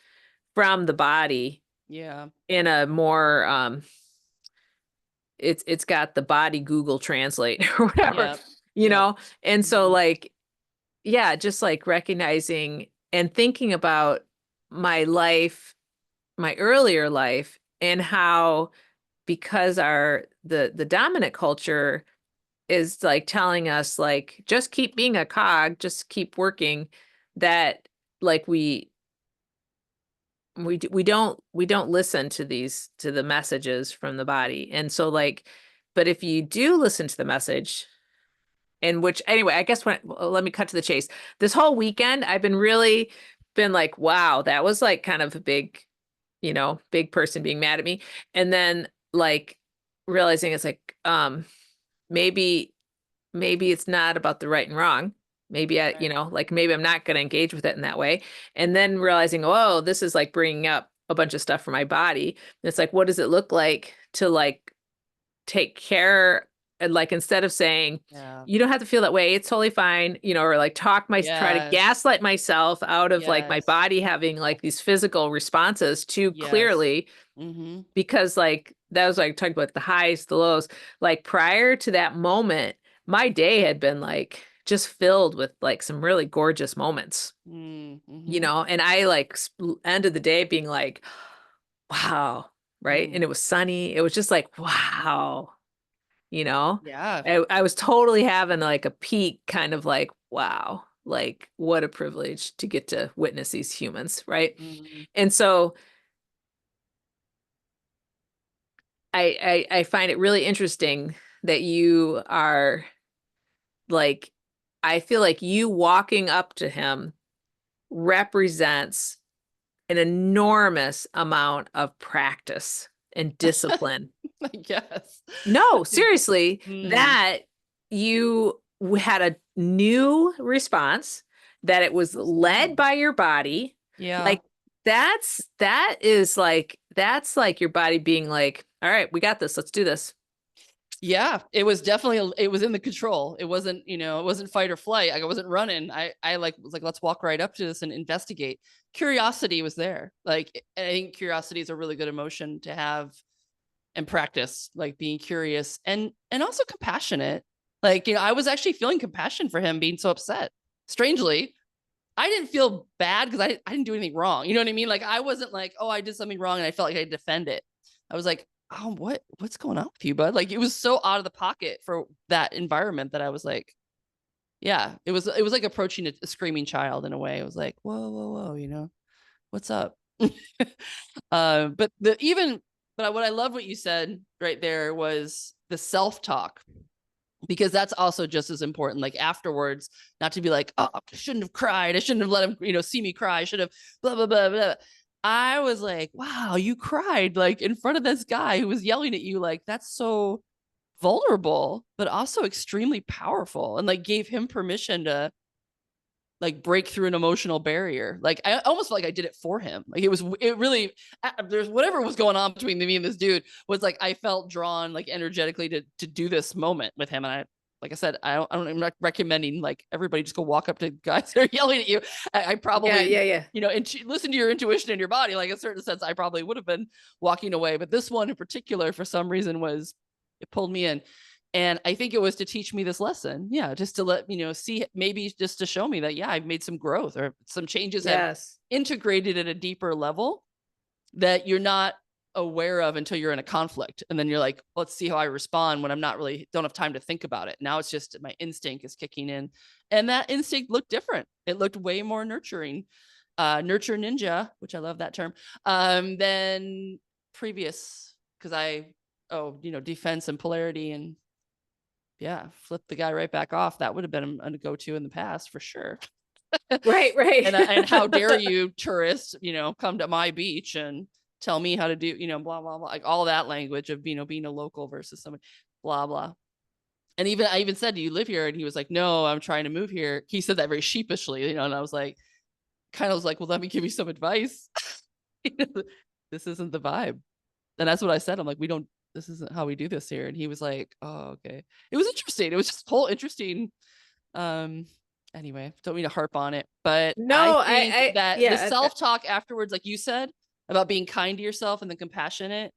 from the body Yeah. in a more it's got the body Google Translate or whatever, Yeah. you Yep. know? And so Mm-hmm. like, yeah, just like recognizing and thinking about my life, my earlier life, and how, because the dominant culture is like telling us like, just keep being a cog, just keep working, that like we don't listen to the messages from the body. And so like, but if you do listen to the message, and which anyway, I guess let me cut to the chase. This whole weekend, I've been really been like, wow, that was like kind of a big, big person being mad at me. And then like realizing it's like, maybe, maybe it's not about the right and wrong. Maybe Right. like maybe I'm not going to engage with it in that way. And then realizing, oh, this is like bringing up a bunch of stuff for my body. And it's like, what does it look like to like take care, and like instead of saying Yeah. you don't have to feel that way, it's totally fine, or like try to Yes. gaslight myself out of like my Yes. body having like these physical responses too Yes. clearly, Mm-hmm. because like that was like talking about the highs, the lows. Like prior to that moment, my day had been like just filled with like some really gorgeous moments, Mm-hmm. and I like ended the day being like, wow, right? Mm. And it was sunny. It was just like, wow, you know Yeah. I was totally having like a peak kind of like, wow, like what a privilege to get to witness these humans, right? Mm. And so I find it really interesting that you are like, I feel like you walking up to him represents an enormous amount of practice and discipline. I guess. No, seriously, Mm. that you had a new response, that it was led Interesting. by your body. Yeah. Like that's like your body being like, all right, we got this. Let's do this. Yeah, it was definitely it was in the control. It wasn't, it wasn't fight or flight. I wasn't running. I like was like, let's walk right up to this and investigate. Curiosity was there. Like I think curiosity is a really good emotion to have and practice, like being curious and also compassionate. Like, I was actually feeling compassion for him being so upset. Strangely, I didn't feel bad because I didn't do anything wrong. You know what I mean? Like I wasn't like, oh, I did something wrong and I felt like I defend it. I was like, oh, what's going on with you, bud? Like it was so out of the pocket for that environment that I was like, yeah, it was like approaching a screaming child in a way. It was like, whoa, whoa, whoa, what's up? But what I love what you said right there was the self-talk, because that's also just as important. Like afterwards, not to be like, oh, I shouldn't have cried. I shouldn't have let him, see me cry. I should have blah, blah, blah, blah. I was like, wow, you cried like in front of this guy who was yelling at you. Like that's so vulnerable, but also extremely powerful, and like gave him permission to like break through an emotional barrier. Like I almost felt like I did it for him. Like it really, there's whatever was going on between me and this dude was like, I felt drawn like energetically to do this moment with him. And like I said, I'm not recommending like everybody just go walk up to guys that are yelling at you. I Yeah, probably, yeah, yeah. and listen to your intuition in your body. Like in a certain sense, I probably would have been walking away, but this one in particular, for some reason it pulled me in. And I think it was to teach me this lesson. Yeah. Just to let, see, maybe just to show me that, yeah, I've made some growth or some changes have Yes. integrated at a deeper level that you're not aware of until you're in a conflict. And then you're like, let's see how I respond when I'm not really, don't have time to think about it. Now it's just my instinct is kicking in. And that instinct looked different. It looked way more nurturing, nurture ninja, which I love that term, than previous. Cause defense and polarity and yeah, flip the guy right back off. That would have been a go-to in the past for sure. Right, right. And how dare you, tourists, come to my beach and tell me how to do, blah, blah, blah, like all that language of, being a local versus somebody, blah, blah. And I even said, do you live here? And he was like, no, I'm trying to move here. He said that very sheepishly, and I was like, well, let me give you some advice. This isn't the vibe. And that's what I said. I'm like, this isn't how we do this here. And he was like, oh, okay. It was interesting. It was just whole interesting. Anyway, don't mean to harp on it, but I No, think that the yeah, self-talk afterwards, like you said, about being kind to yourself and the compassionate,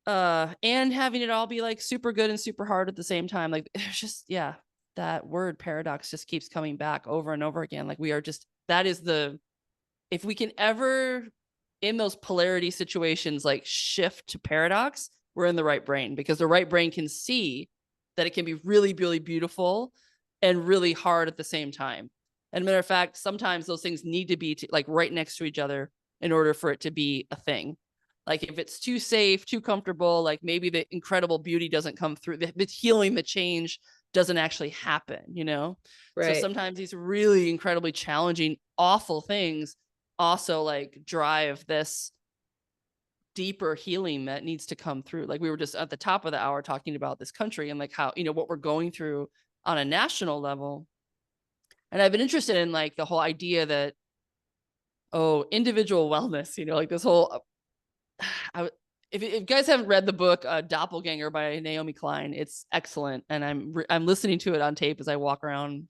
and having it all be like super good and super hard at the same time. Like there's just, yeah, that word paradox just keeps coming back over and over again. Like if we can ever in those polarity situations, like shift to paradox, we're in the right brain, because the right brain can see that it can be really, really beautiful and really hard at the same time. And matter of fact, sometimes those things need to be like right next to each other in order for it to be a thing. Like if it's too safe, too comfortable, like maybe the incredible beauty doesn't come through, the healing, the change doesn't actually happen, So Right. sometimes these really incredibly challenging, awful things also like drive this deeper healing that needs to come through. Like we were just at the top of the hour talking about this country and like how, what we're going through on a national level. And I've been interested in like the whole idea that, oh, individual wellness, like this whole, if you guys haven't read the book Doppelganger by Naomi Klein, it's excellent. And I'm listening to it on tape as I walk around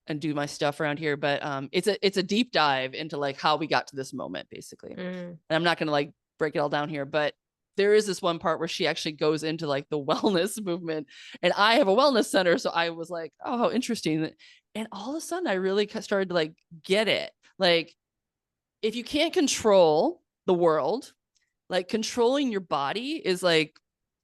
and do my stuff around here. But it's a deep dive into like how we got to this moment, basically. And I'm not going to like break it all down here, but there is this one part where she actually goes into like the wellness movement, and I have a wellness center. So I was like, oh, how interesting. And all of a sudden I really started to like get it. Like if you can't control the world, like controlling your body is like,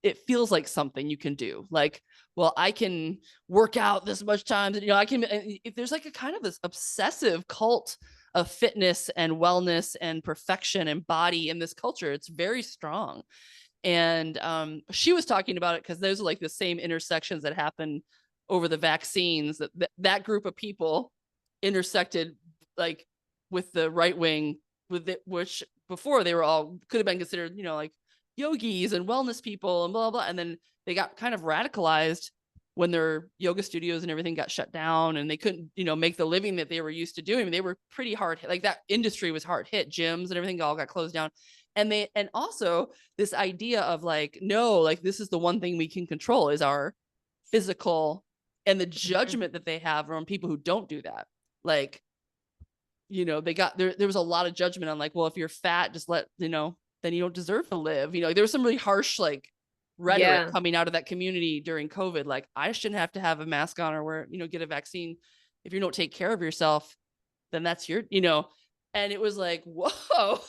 it feels like something you can do. Like, well, I can work out this much time, I can, if there's like a kind of this obsessive cult of fitness and wellness and perfection and body in this culture, it's very strong. And she was talking about it because those are like the same intersections that happened over the vaccines, that group of people intersected like with the right wing, with it, which before they were all could have been considered, like yogis and wellness people and blah, blah, blah. And then they got kind of radicalized when their yoga studios and everything got shut down and they couldn't, make the living that they were used to doing. They were pretty hard hit. Like that industry was hard hit. Gyms and everything all got closed down. And also this idea of like, no, like this is the one thing we can control is our physical, and the judgment that they have on people who don't do that. Like, they got there was a lot of judgment on like, well, if you're fat, just then you don't deserve to live. There was some really harsh like rhetoric coming out of that community during COVID. Like I shouldn't have to have a mask on or wear, get a vaccine. If you don't take care of yourself, then that's your, and it was like, whoa,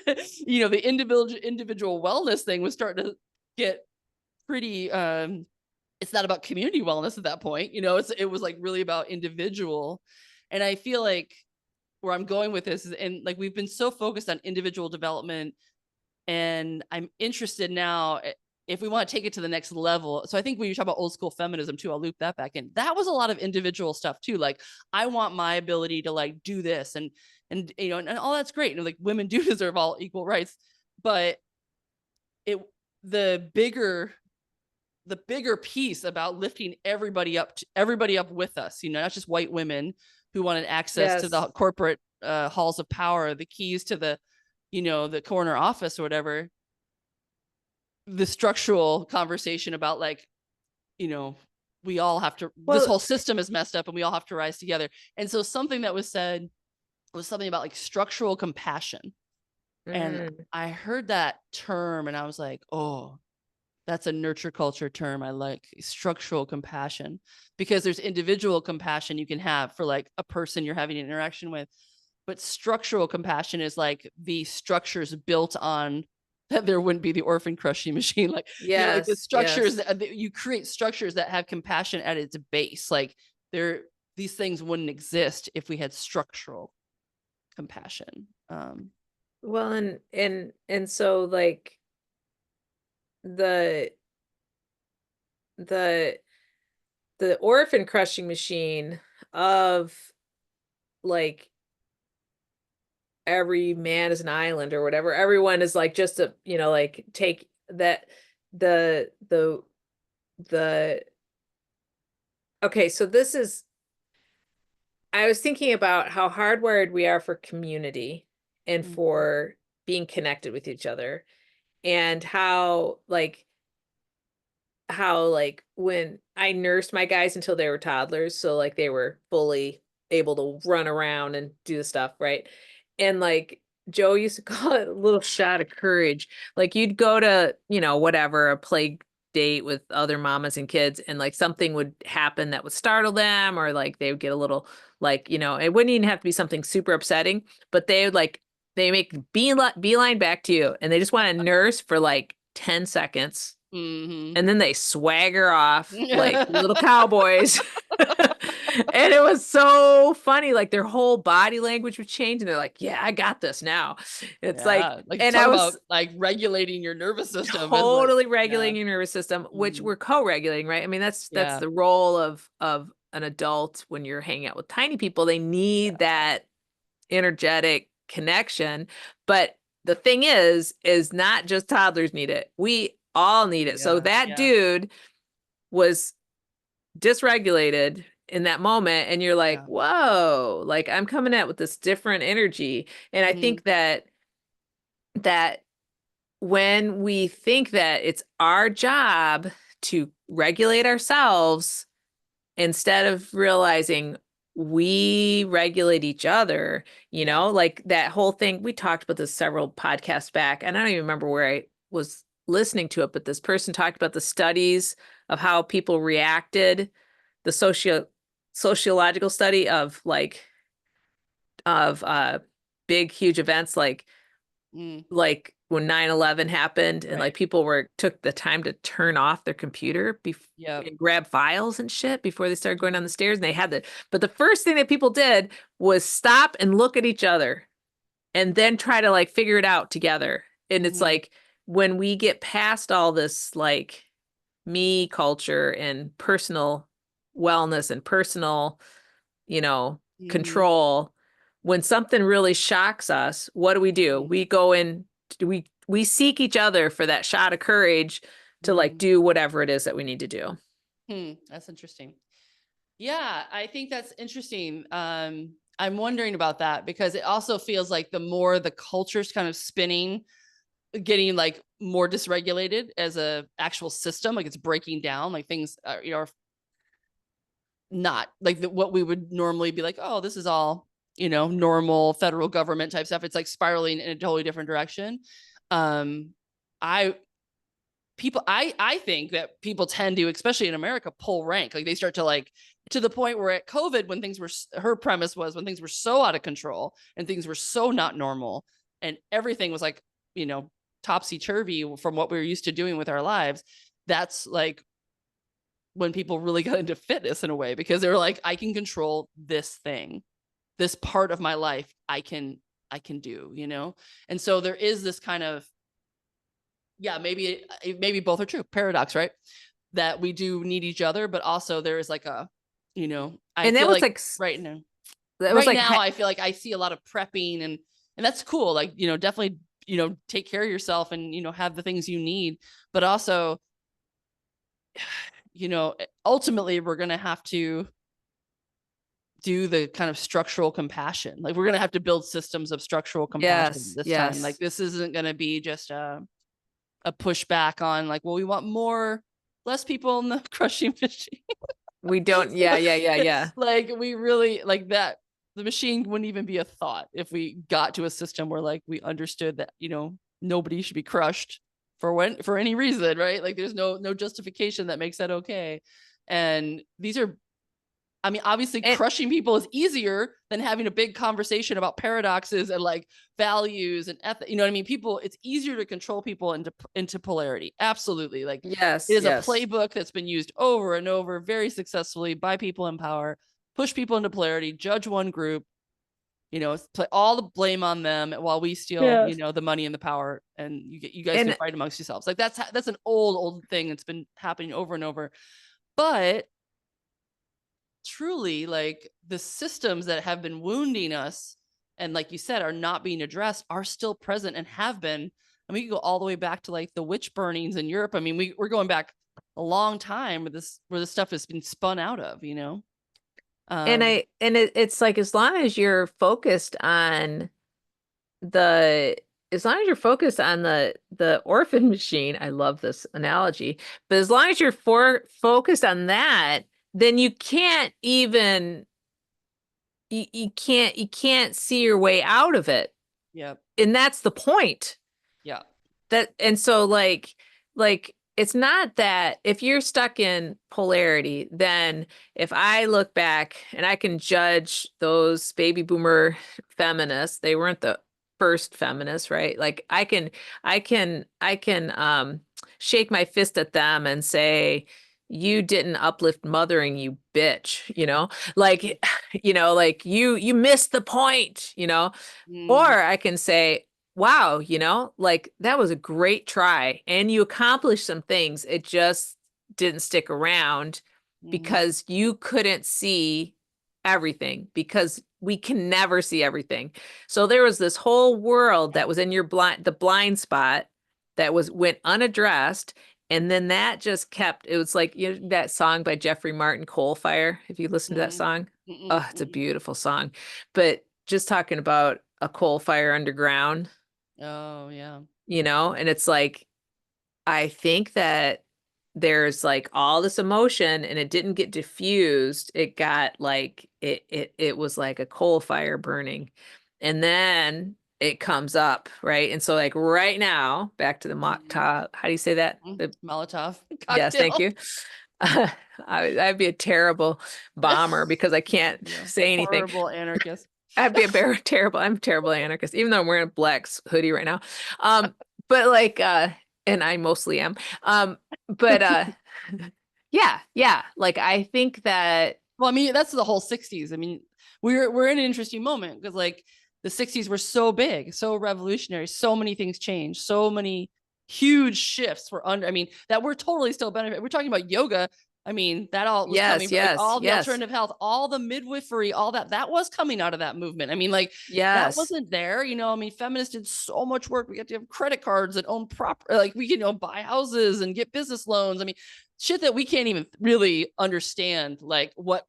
the individual wellness thing was starting to get pretty, it's not about community wellness at that point. It was like really about individual. And I feel like where I'm going with this is, and like, we've been so focused on individual development, and I'm interested now if we want to take it to the next level. So I think when you talk about old school feminism too, I'll loop that back in. That was a lot of individual stuff too. Like I want my ability to like do this and and all that's great. Like women do deserve all equal rights, but the bigger piece about lifting everybody up with us, not just white women who wanted access to the corporate halls of power, the keys to the, the corner office or whatever. The structural conversation about like, we all have to, this whole system is messed up and we all have to rise together. And so something that was said was something about like structural compassion. And I heard that term and I was like, oh, that's a nurture culture term. I like structural compassion, because there's individual compassion you can have for like a person you're having an interaction with. But structural compassion is like the structures built on that there wouldn't be the orphan crushing machine. Like, like the structures that you create structures that have compassion at its base. Like these things wouldn't exist if we had structural compassion. Well, and so like the orphan crushing machine of like every man is an island or whatever, everyone is like just a like take that the okay, so this is, I was thinking about how hardwired we are for community and for being connected with each other, and how when I nursed my guys until they were toddlers, so like they were fully able to run around and do the stuff, right? And like Joe used to call it a little shot of courage. Like you'd go to, whatever, a play date with other mamas and kids, and like something would happen that would startle them, or like they would get a little like, it wouldn't even have to be something super upsetting, but they make beeline back to you and they just want to nurse for like 10 seconds. And then they swagger off like little cowboys. And it was so funny. Like their whole body language would change and they're like, yeah, I got this now. It's like, Yeah, like and talk I about was like regulating your nervous system is like, totally yeah, regulating your nervous system, which mhm, we're co-regulating, right? I mean, that's yeah, the role of an adult when you're hanging out with tiny people. They need yeah, that energetic connection. But the thing is not just toddlers need it. We all need it. So yeah, that yeah, dude was dysregulated in that moment and you're like, yeah, whoa, like I'm coming out with this different energy. And I mhm, think that when we think that it's our job to regulate ourselves instead of realizing we regulate each other, yeah, like that whole thing. We talked about this several podcasts back, and I don't even remember where I was listening to it, but this person talked about the studies of how people reacted, the sociological study of of big huge events mm, like when 9/11 happened and like right, people took the time to turn off their computer yep, and grab files and shit before they started going down the mhm, stairs and they had but the first thing that people did was stop and look at each other and then try to like figure it out together. And it's mhm, like when we get past all this like me culture and personal wellness and personal, you know, mhm, control, when something really shocks us, what do? mhm, We go in, we seek each other for that shot of courage to like mhm, do whatever it is that we need to do. that's interesting. Yeah, I think that's interesting. I'm wondering about that because it also feels like the more the culture's kind of spinning, getting like more dysregulated as a actual system, like it's breaking down, like things are not like what we would normally be like, oh, this is all, normal federal government type stuff. It's like spiraling in a totally different direction. Um, I I think that people tend to, especially in America, pull rank. Like they start to like to the point where at COVID, when things were, her premise was when things were so out of control and things were so not normal and everything was like, you know, topsy turvy from what we were used to doing with our lives. That's like when people really got into fitness in a way because they were like, I can control this thing, this part of my life. I can do, and so there is this kind of, yeah, maybe both are true. Paradox, right? That we do need each other, but also there is like a, I And that feel was like like right now, that was right like now, I feel like I see a lot of prepping and that's cool. Like, definitely, take care of yourself and, have the things you need, but also, ultimately we're going to have to do the kind of structural compassion. Like we're going to have to build systems of structural compassion yes, this time. Like yes. this isn't going to be just a pushback on like, well, we want less people in the crushing machine. We don't, yeah, yeah, yeah, yeah. Like we really like that. The machine wouldn't even be a thought if we got to a system where like we understood that, nobody should be crushed for any reason, right? Like there's no justification that makes that okay. And these are, I mean, obviously And crushing people is easier than having a big conversation about paradoxes and like values and ethics. You know what I mean? People, it's easier to control people into polarity. Absolutely. Like it yes, is a yes. playbook that's been used over and over very successfully by people in power, push people into polarity, judge one group, play all the blame on them while we steal, Yes. the money and the power, and you guys can And fight amongst yourselves. Like that's an old thing that's been happening over and over. But truly, like the systems that have been wounding us and like you said are not being addressed are still present and have been. And we can go all the way back to like the witch burnings in Europe. I mean, we're going back a long time where this stuff has been spun out of, um it's like as long as you're focused on the as long as you're focused on the orphan machine, I love this analogy, but as long as you're focused on that, then you can't see your way out of it. yeah, And that's the point. yeah, And so like it's not that if you're stuck in polarity, then if I look back and I can judge those baby boomer feminists, they weren't the first feminists, right? Like I can shake my fist at them and say, you didn't uplift mothering, you bitch, like, like you missed the point, or Mm, I can say, wow, like that was a great try and you accomplished some things. It just didn't stick around mhm, because you couldn't see everything because we can never see everything. So there was this whole world that was in the blind spot that went unaddressed. And then that just kept, it was like, that song by Jeffrey Martin, Coal Fire. If you listen to that mm, song, mm, oh, it's a mm. beautiful song. But just talking about a coal fire underground, Oh yeah. and it's like, I think that there's like all this emotion and it didn't get diffused. It got like it was like a coal fire burning. And then it comes up, right? And so like right now, back to the Mhm, Mokta, how do you say that? Molotov Yes, thank cocktail. you. I'd be a terrible bomber because I can't Yeah. say anything. Horrible anarchist. I'd be a terrible. I'm a terrible anarchist, even though I'm wearing a black hoodie right now. But like, and I mostly am. But yeah, yeah. Like I think that Well, I mean, that's the whole 60s. I mean, we're in an interesting moment because like the 60s were so big, so revolutionary, so many things changed, so many huge shifts were under. I mean, that we're totally still benefit. We're talking about yoga. I mean, that all was coming yes, from like yes, all the yes, alternative health, all the midwifery, all that was coming out of that movement. I mean, like that yes. wasn't there, you know. I mean, feminists did so much work. We got to have credit cards and own proper, like we can, buy houses and get business loans. I mean, shit that we can't even really understand, like What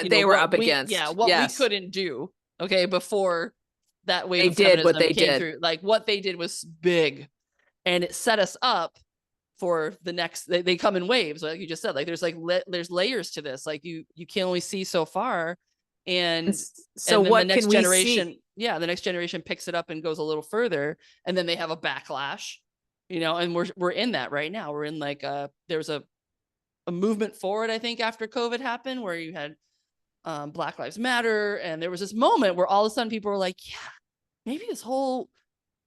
they were up against. what we Yes, couldn't do, okay, before that wave they of did what feminism they came did. through. Like what they did was big, and it set us up for the next. They come in waves, like you just said. Like there's there's layers to this. Like you can only see so far, and So then the what next can we see? generation, yeah, the next generation picks it up and goes a little further, and then they have a backlash, and we're in that right now. We're in like there was a movement forward, I think, after COVID happened, where you had Black Lives Matter, and there was this moment where all of a sudden people were like, "Yeah, maybe this whole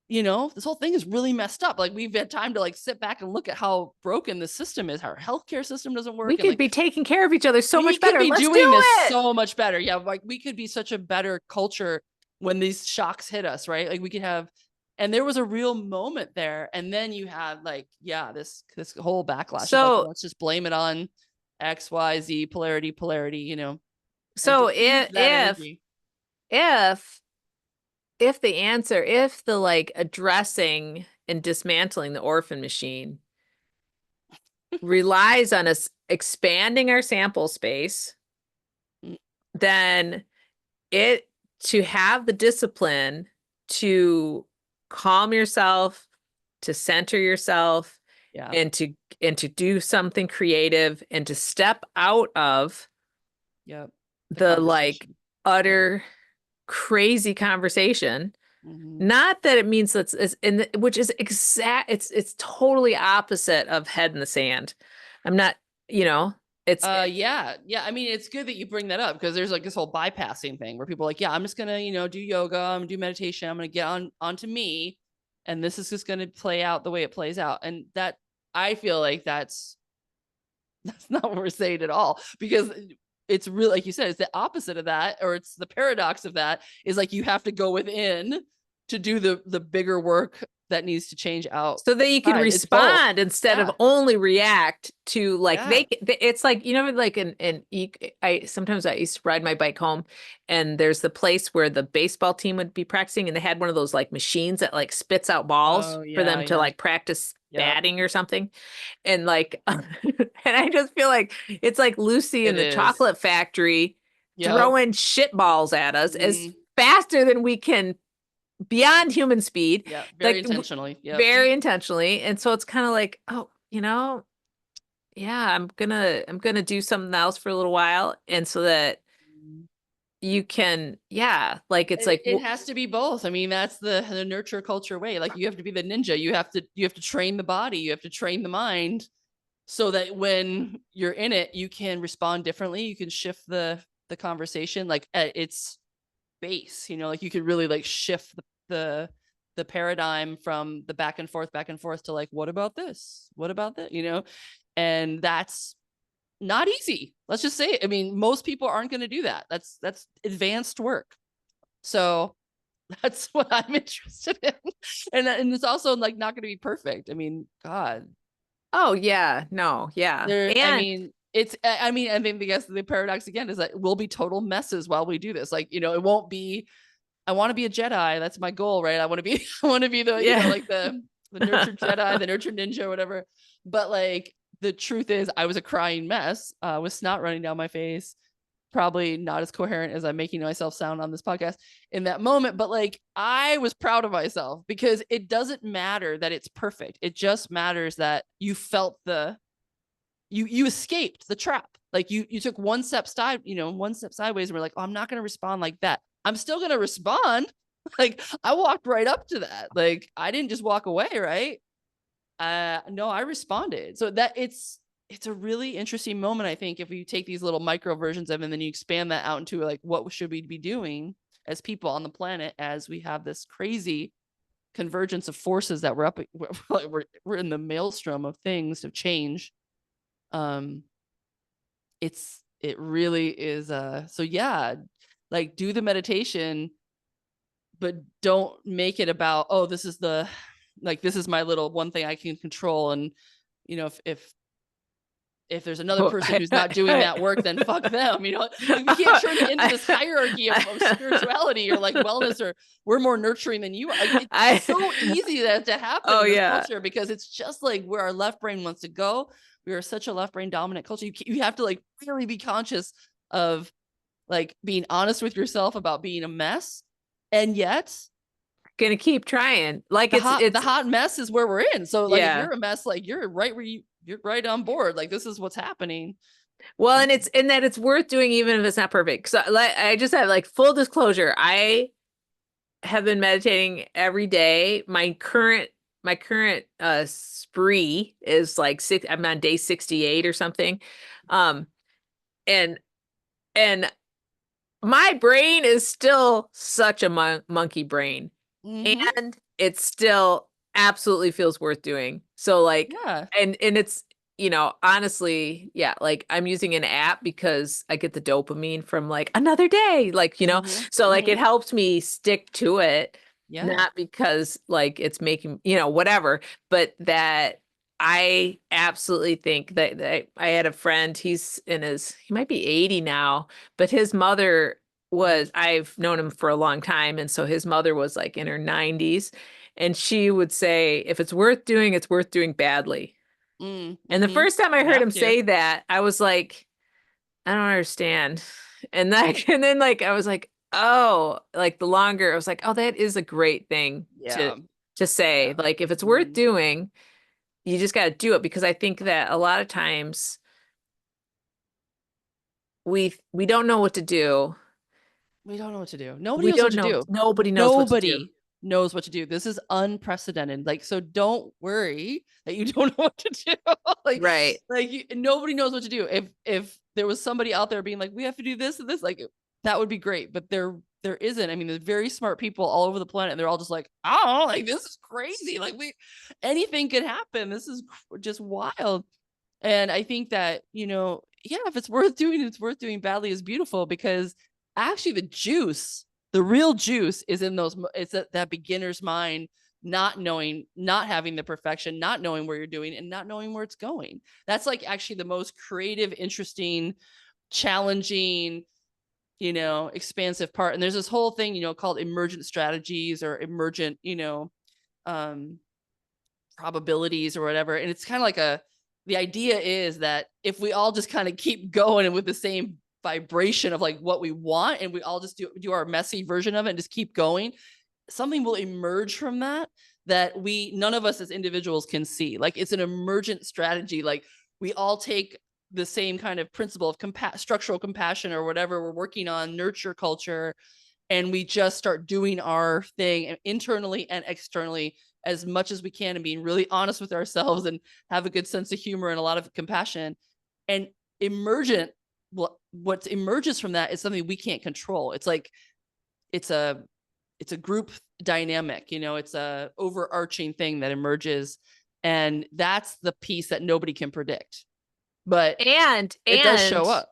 thing is really messed up. Like we've had time to like sit back and look at how broken the system is. Our healthcare system doesn't We work, and could like be taking care of each other so we much could better. be Let's do doing this it. so much better. Yeah, like we could be such a better culture when these shocks hit us, right? Like we could have." And there was a real moment there, and then you had like, yeah, this whole backlash of like, well, So let's just blame it on X, Y, Z, polarity, and so diffuse that energy. if if the answer, if the like addressing and dismantling the orphan machine relies on us expanding our sample space, Mm, then it to have the discipline to calm yourself, to center yourself, yeah, and to do something creative and to step out of yeah, the the like conversation. Yeah. utter crazy conversation. Mm-hmm. Not that it means that's which is it's totally opposite of head in the sand. I'm not, you know, it's Yeah. I mean, it's good that you bring that up because there's like this whole bypassing thing where people are like, yeah, I'm just gonna, do yoga, I'm gonna do meditation, I'm gonna get onto me, and this is just gonna play out the way it plays out. And that I feel like that's not what we're saying at all, because it's really, like you said, it's the opposite of that, or it's the paradox of that, is like you have to go within to do the bigger work that needs to change so that you can outside. It's both. respond instead of Yeah. only react to like Yeah. it's like like I sometimes I used to ride my bike home and there's the place where the baseball team would be practicing and they had one of those like machines that like spits out balls Oh for yeah, them to yeah. like practice Yep. batting or something. And like and I just feel like it's like Lucy in It the is. chocolate factory Yep. throwing shit balls at us as Mhm. faster than we can beyond human speed, Yeah, very like intentionally. Yep. very intentionally. And so it's kind of like, oh, yeah, I'm gonna do something else for a little while, and so that you can, yeah, like it's like, It has to be both. I mean, that's the nurture culture way. Like you have to be the ninja. You have to train the body. You have to train the mind so that when you're in it, you can respond differently. You can shift the conversation like at its base. Like you could really like shift the paradigm from the back and forth to like, what about this? What about that? And that's not easy. Let's just say it. I mean, most people aren't going to do that. That's advanced work. So that's what I'm interested in. And it's also like not going to be perfect. I mean, God, Oh yeah, no, yeah. there, And I think the paradox again is that we'll be total messes while we do this. Like, it won't be, I want to be a Jedi. That's my goal, right? I want to be, I want to be the, yeah. like the nurtured Jedi, the nurtured ninja, or whatever. But like, the truth is I was a crying mess, with snot running down my face, probably not as coherent as I'm making myself sound on this podcast in that moment. But like, I was proud of myself because it doesn't matter that it's perfect. It just matters that you felt you escaped the trap. Like you took one step sideways and we're like, oh, I'm not going to respond like that. I'm still going to respond. Like I walked right up to that. Like I didn't just walk away. Right. No, I responded. So that it's a really interesting moment. I think if you take these little micro versions of it and then you expand that out into like, what should we be doing as people on the planet, as we have this crazy convergence of forces that we're in the maelstrom of things of change. It really is. So yeah, like do the meditation, but don't make it about, oh, this is my little one thing I can control. And if there's another person who's not doing that work, then fuck them. Like we can't turn it into this hierarchy of spirituality or like wellness, or we're more nurturing than you are. Like, it's so easy that to happen in this culture, because it's just like where our left brain wants to go. We are such a left brain dominant culture. You have to like really be conscious of like being honest with yourself about being a mess, and yet gonna keep trying. Like the it's hot mess is where we're in. So like if yeah. you're a mess, like you're right where you're right on board. Like this is what's happening. Well, and that it's worth doing even if it's not perfect. So like I just have like full disclosure. I have been meditating every day. My current spree is like I'm on day 68 or something. And and my brain is still such a monkey brain, Mm-hmm. and it still absolutely feels worth doing. So like, Yeah. and it's, honestly, yeah, like I'm using an app because I get the dopamine from like another day, like, Mm-hmm. so like Mm-hmm. it helps me stick to it, Yeah. not because like it's making, whatever, but that I absolutely think that I had a friend, he might be 80 now, but his mother I've known him for a long time. And so his mother was like in her 90s. And she would say, if it's worth doing, it's worth doing badly. And the Mm-hmm. first time I You heard have him to. say that, I was like, I don't understand. And then like I was like, oh, like the longer I was like, oh, that is a great thing to Yeah. say. Yeah. Like if it's worth Mm-hmm. doing, you just got to do it, because I think that a lot of times we don't know what to do. We don't know what to do. Nobody We knows what don't to know. do. Nobody knows what to do. Nobody knows what to do. This is unprecedented. Like, so don't worry that you don't know what to do. like, Right. nobody knows what to do. If there was somebody out there being like, we have to do this and this, like that would be great. But there isn't. I mean, there's very smart people all over the planet, and they're all just like, oh, like this is crazy. Like anything could happen. This is just wild. And I think that, yeah, if it's worth doing, it's worth doing badly is beautiful, because actually the real juice is in it's that beginner's mind, not knowing, not having the perfection, not knowing where you're doing, and not knowing where it's going. That's like actually the most creative, interesting, challenging, expansive part. And there's this whole thing, called emergent strategies or emergent, um, probabilities or whatever. And it's kind of like the idea is that if we all just kind of keep going and with the same vibration of like what we want, and we all just do our messy version of it and just keep going, something will emerge from that none of us as individuals can see. Like it's an emergent strategy. Like we all take the same kind of principle of structural compassion or whatever we're working on, nurture culture, and we just start doing our thing internally and externally as much as we can, and being really honest with ourselves and have a good sense of humor and a lot of compassion. And emergent, what emerges from that is something we can't control. It's like it's a group dynamic, it's a overarching thing that emerges, and that's the piece that nobody can predict. but and it does show and up.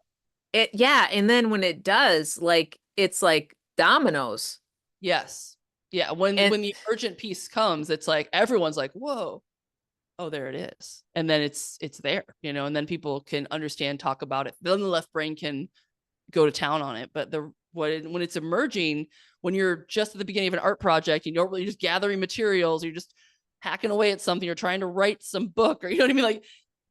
it, yeah, and then when it does, like it's like dominoes. Yes. Yeah. And When the emergent piece comes, it's like everyone's like, whoa, oh, there it is. And then it's there, you know, and then people can understand, talk about it. Then the left brain can go to town on it. But when it's emerging, when you're just at the beginning of an art project, you don't really, you're just gathering materials, you're just hacking away at something, you're trying to write some book, or you know what I mean? Like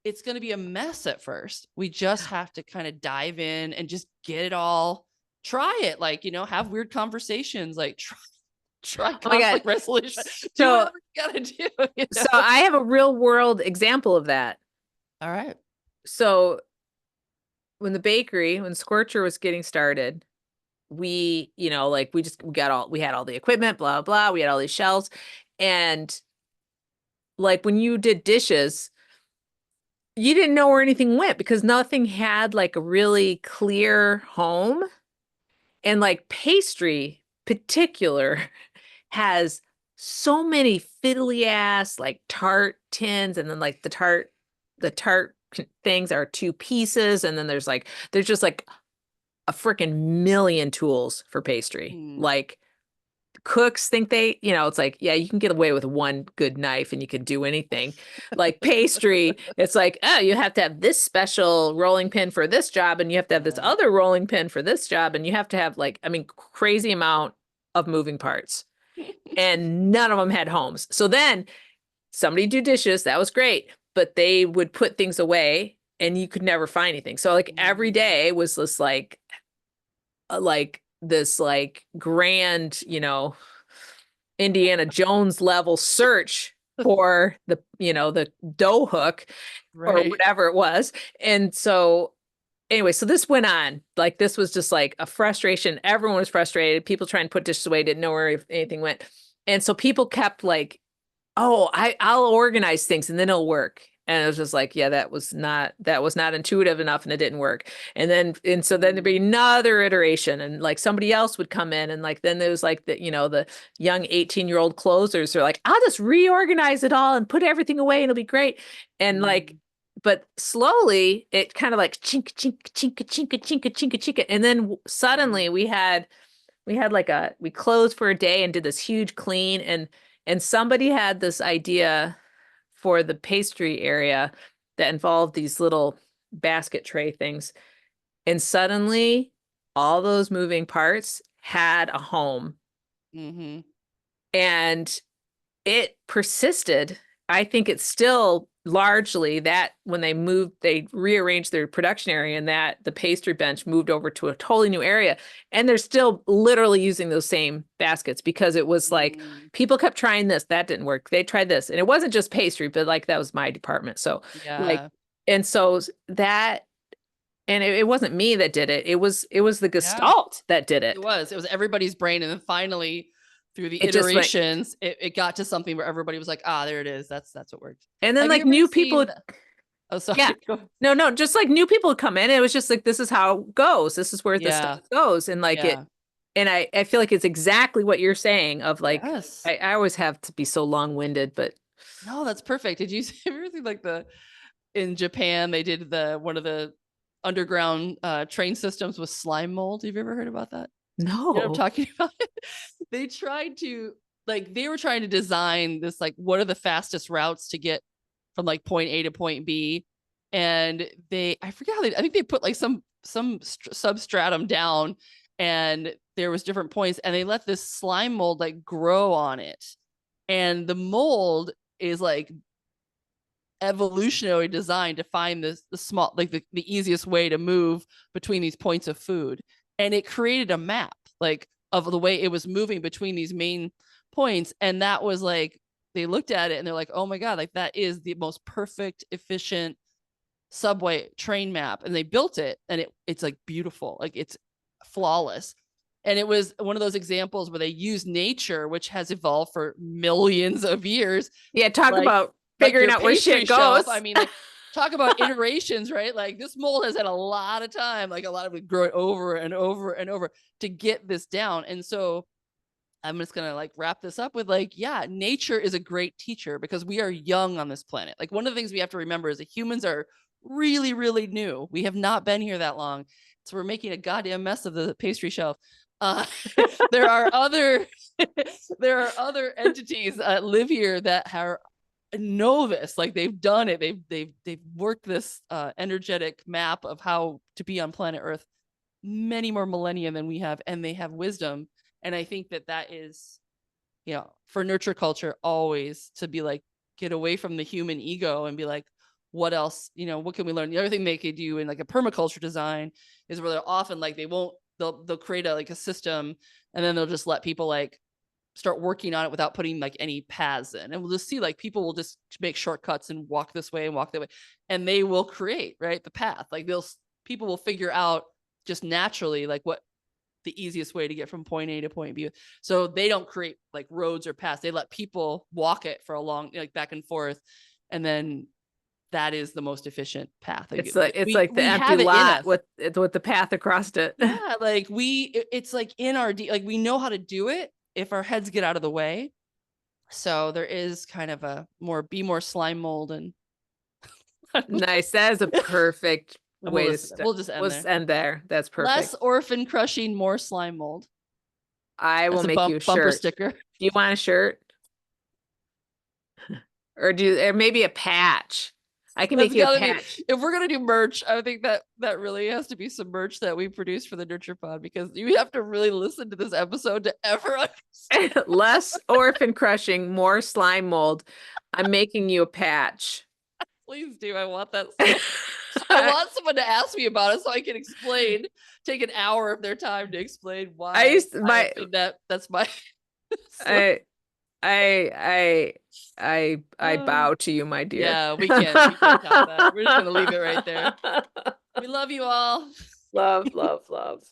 it's going to be a mess at first. We just have to kind of dive in and just get it all, try it, like, you know, have weird conversations, like try oh my God. conflict resolution, do So whatever you gotta do, you so know? I have a real world example of that. All right. So when Scorcher was getting started, we, you know, like we had all the equipment, blah, blah, we had all these shelves. And like when you did dishes, you didn't know where anything went because nothing had like a really clear home. And like pastry particular has so many fiddly ass like tart tins, and then like the tart things are two pieces, and then there's just like a freaking million tools for pastry. Mm. Like cooks think they, you know, it's like, yeah, you can get away with one good knife and you can do anything. Like pastry, it's like, oh, you have to have this special rolling pin for this job, and you have to have this Yeah. other rolling pin for this job, and you have to have like, I mean, crazy amount of moving parts. And none of them had homes. So then somebody do dishes, that was great, but they would put things away and you could never find anything. So like every Mm. day was like this like grand, you know, Indiana Jones level search for the, you know, the dough hook or Right. whatever it was. And so anyway, so this went on. Like this was just like a frustration. Everyone was frustrated. People trying to put dishes away, didn't know where anything went. And so people kept like, oh, I'll organize things and then it'll work. And it was just like, yeah, that was not intuitive enough and it didn't work. And so then there'd be Mm. another iteration, and like somebody else would come in, and like then there was like the, you know, the young 18-year-old closers are like, I'll just reorganize it all and put everything away and it'll be great. And like, Mm. but slowly it kind of like chink, chink, chink, chink, chink, chink, chink. And then Mm. suddenly we had like we closed for a day and did this huge clean, and somebody had this idea for the pastry area that involved these little basket tray things. And suddenly all those moving parts had a home, Mm-hmm. and it persisted. I think it's still largely that when they rearranged their production area, and that the pastry bench moved over to a totally new area. And they're still literally using those same baskets because it was like Mm. people kept trying this, that didn't work. They tried this. And it wasn't just pastry, but like that was my department. So like, Yeah. and so that, and it wasn't me that did it. It was the Yeah. Gestalt that did It it. was. It was everybody's brain. And then finally, through the It just went, iterations, it got to something where everybody was like, ah, there it is. That's what worked. and then Have you like ever new people. seen, oh, sorry. Yeah. No, no, just like new people would come in. It was just like, this is how it goes. This is where the stuff Yeah. goes. And like it, Yeah. and I feel like it's exactly what you're saying of like, Yes. I always have to be so long-winded, but No, that's perfect. Did you have you ever seen like in Japan, they did one of the underground train systems with slime mold? Have you ever heard about that? You know what I'm no. talking about? They tried to, like, they were trying to design this, like, what are the fastest routes to get from like point A to point B. And I forget how I think they put like some substratum down, and there was different points, and they let this slime mold like grow on it. And the mold is like evolutionary design to find the small, like the easiest way to move between these points of food. And it created a map like of the way it was moving between these main points. And that was like, they looked at it and they're like, oh my God, like that is the most perfect, efficient subway train map. And they built it, and it's like beautiful, like it's flawless. And it was one of those examples where they use nature, which has evolved for millions of years, Yeah, talk like about like figuring your out where pastry shit goes. shelf. I mean, like, talk about iterations, right? Like this mold has had a lot of time, like a lot of it growing over and over and over to get this down. And so I'm just gonna like wrap this up with like, yeah, nature is a great teacher because we are young on this planet. Like one of the things we have to remember is that humans are really, really new. We have not been here that long. So we're making a goddamn mess of the pastry shelf. Uh, there are other there are other entities that live here that are know this, like they've done it, they've worked this energetic map of how to be on planet Earth many more millennia than we have, and they have wisdom. And I think that that is, you know, for nurture culture always to be like, get away from the human ego and be like, what else, you know, what can we learn? The other thing they could do in like a permaculture design is where they're often like, they'll create a like a system, and then they'll just let people like start working on it without putting like any paths in. And we'll just see like people will just make shortcuts and walk this way and walk that way. And they will create, right, the path. Like people will figure out just naturally like what the easiest way to get from point A to point B. So they don't create like roads or paths. They let people walk it for a long, like back and forth. And then that is the most efficient path. It's like the we empty have it in lot us. with the path across it. Yeah, like it's like in our like we know how to do it if our heads get out of the way. So there is kind of a be more slime mold, and Nice. That is a perfect way to we'll just end let's there. end there. That's Less perfect. orphan crushing, more slime mold. I will As a make you a bumper shirt. sticker. Do you want a shirt? Or maybe a patch? I can That's make you a gotta be, patch. if we're gonna do merch, I think that really has to be some merch that we produce for the Nurture Pod, because you have to really listen to this episode to ever understand. Less orphan crushing, more slime mold. I'm making you a patch. Please do. I want that so. I want someone to ask me about it so I can explain, take an hour of their time to explain I why used to, I think that's my I I I uh, bow to you, my dear. yeah, we can't top that. We're just gonna leave it right there. We love you all. Love, love, love.